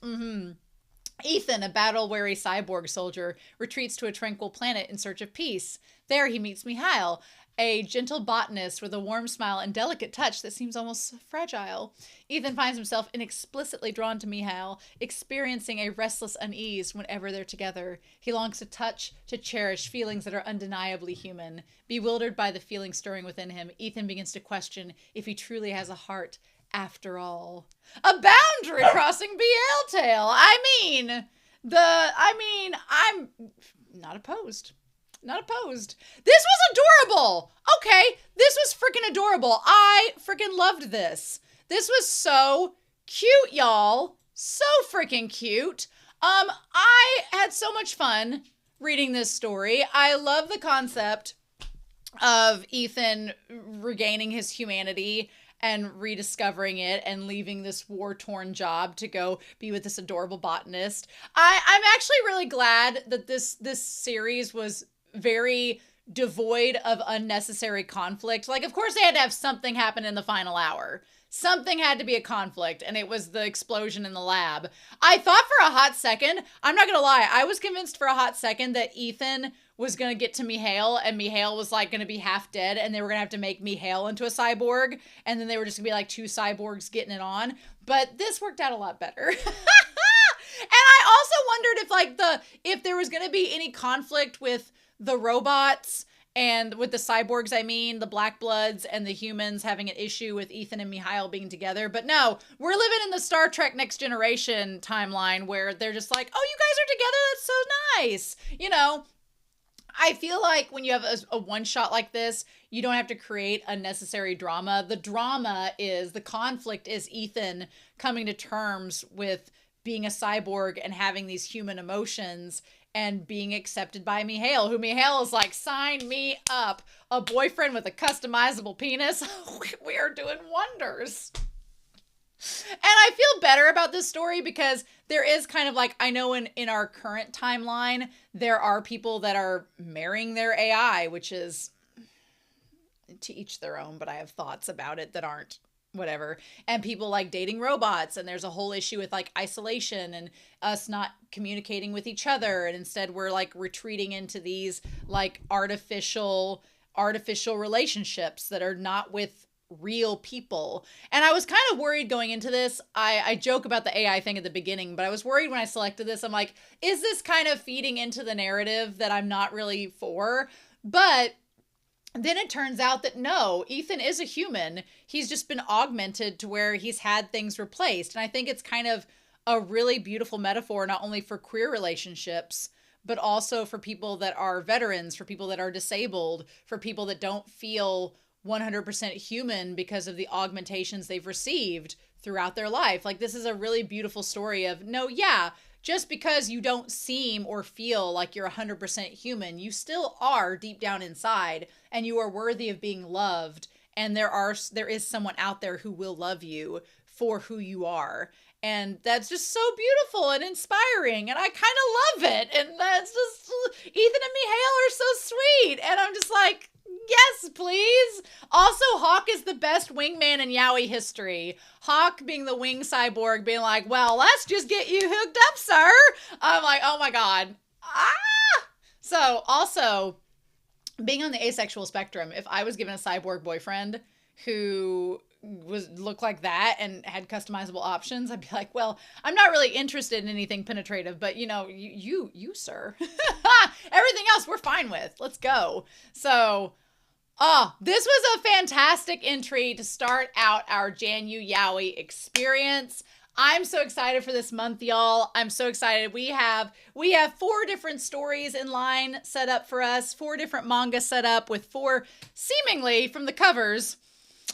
Ethan, a battle-weary cyborg soldier, retreats to a tranquil planet in search of peace. There he meets Mihail, a gentle botanist with a warm smile and delicate touch that seems almost fragile. Ethan finds himself inexplicably drawn to Mihail, experiencing a restless unease whenever they're together. He longs to touch, to cherish feelings that are undeniably human. Bewildered by the feeling stirring within him, Ethan begins to question if he truly has a heart after all. A boundary crossing BL tale. I'm not opposed. Not opposed. This was adorable. Okay, this was freaking adorable. I freaking loved this. This was so cute, y'all. So freaking cute. I had so much fun reading this story. I love the concept of Ethan regaining his humanity and rediscovering it and leaving this war-torn job to go be with this adorable botanist. I'm actually really glad that this series was very devoid of unnecessary conflict. Like, of course they had to have something happen in the final hour. Something had to be a conflict, and it was the explosion in the lab. I thought for a hot second, I'm not gonna lie, I was convinced for a hot second that Ethan was gonna get to Mihail, and Mihail was like gonna be half dead, and they were gonna have to make Mihail into a cyborg, and then they were just gonna be like two cyborgs getting it on. But this worked out a lot better. And I also wondered if there was gonna be any conflict with the robots and with the cyborgs, I mean, the Black Bloods and the humans having an issue with Ethan and Mihail being together. But no, we're living in the Star Trek Next Generation timeline where they're just like, oh, you guys are together? That's so nice. You know, I feel like when you have a one shot like this, you don't have to create unnecessary drama. The drama is, the conflict is Ethan coming to terms with being a cyborg and having these human emotions and being accepted by Mihail, who Mihail is like, sign me up. A boyfriend with a customizable penis. We are doing wonders. And I feel better about this story because there is kind of like, I know in our current timeline, there are people that are marrying their AI, which is to each their own, but I have thoughts about it that aren't whatever. And people like dating robots, and there's a whole issue with like isolation and us not communicating with each other. And instead we're like retreating into these like artificial relationships that are not with real people. And I was kind of worried going into this. I joke about the AI thing at the beginning, but I was worried when I selected this. I'm like, is this kind of feeding into the narrative that I'm not really for? But then it turns out that no, Ethan is a human. He's just been augmented to where he's had things replaced. And I think it's kind of a really beautiful metaphor, not only for queer relationships, but also for people that are veterans, for people that are disabled, for people that don't feel 100% human because of the augmentations they've received throughout their life. Like, this is a really beautiful story of, no, yeah, just because you don't seem or feel like you're 100% human, you still are deep down inside, and you are worthy of being loved. And there is someone out there who will love you for who you are. And that's just so beautiful and inspiring. And I kind of love it. And that's just, Ethan and Mihail are so sweet. And I'm just like, yes, please. Also, Hawk is the best wingman in Yaoi history. Hawk being the wing cyborg, being like, well, let's just get you hooked up, sir. I'm like, oh my God. Ah! So also, being on the asexual spectrum, if I was given a cyborg boyfriend who looked like that and had customizable options, I'd be like, well, I'm not really interested in anything penetrative, but you know, you sir. Everything else we're fine with. Let's go. So, this was a fantastic entry to start out our JanuYaoi experience. I'm so excited for this month, y'all. I'm so excited. We have 4 different stories in line set up for us, 4 different manga set up with 4 seemingly from the covers.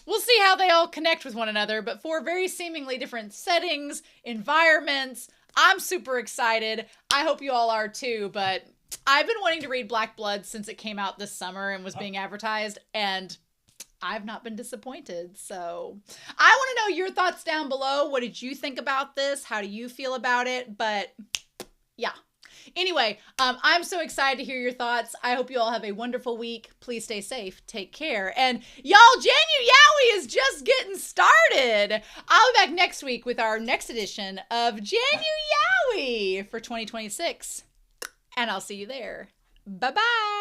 We'll see how they all connect with one another, but 4 very seemingly different settings, environments. I'm super excited. I hope you all are too, but I've been wanting to read Black Blood since it came out this summer and was being advertised, and I've not been disappointed. So I want to know your thoughts down below. What did you think about this? How do you feel about it? But yeah. Anyway, I'm so excited to hear your thoughts. I hope you all have a wonderful week. Please stay safe. Take care. And y'all, JanuYaoi is just getting started. I'll be back next week with our next edition of JanuYaoi for 2026. And I'll see you there. Bye-bye.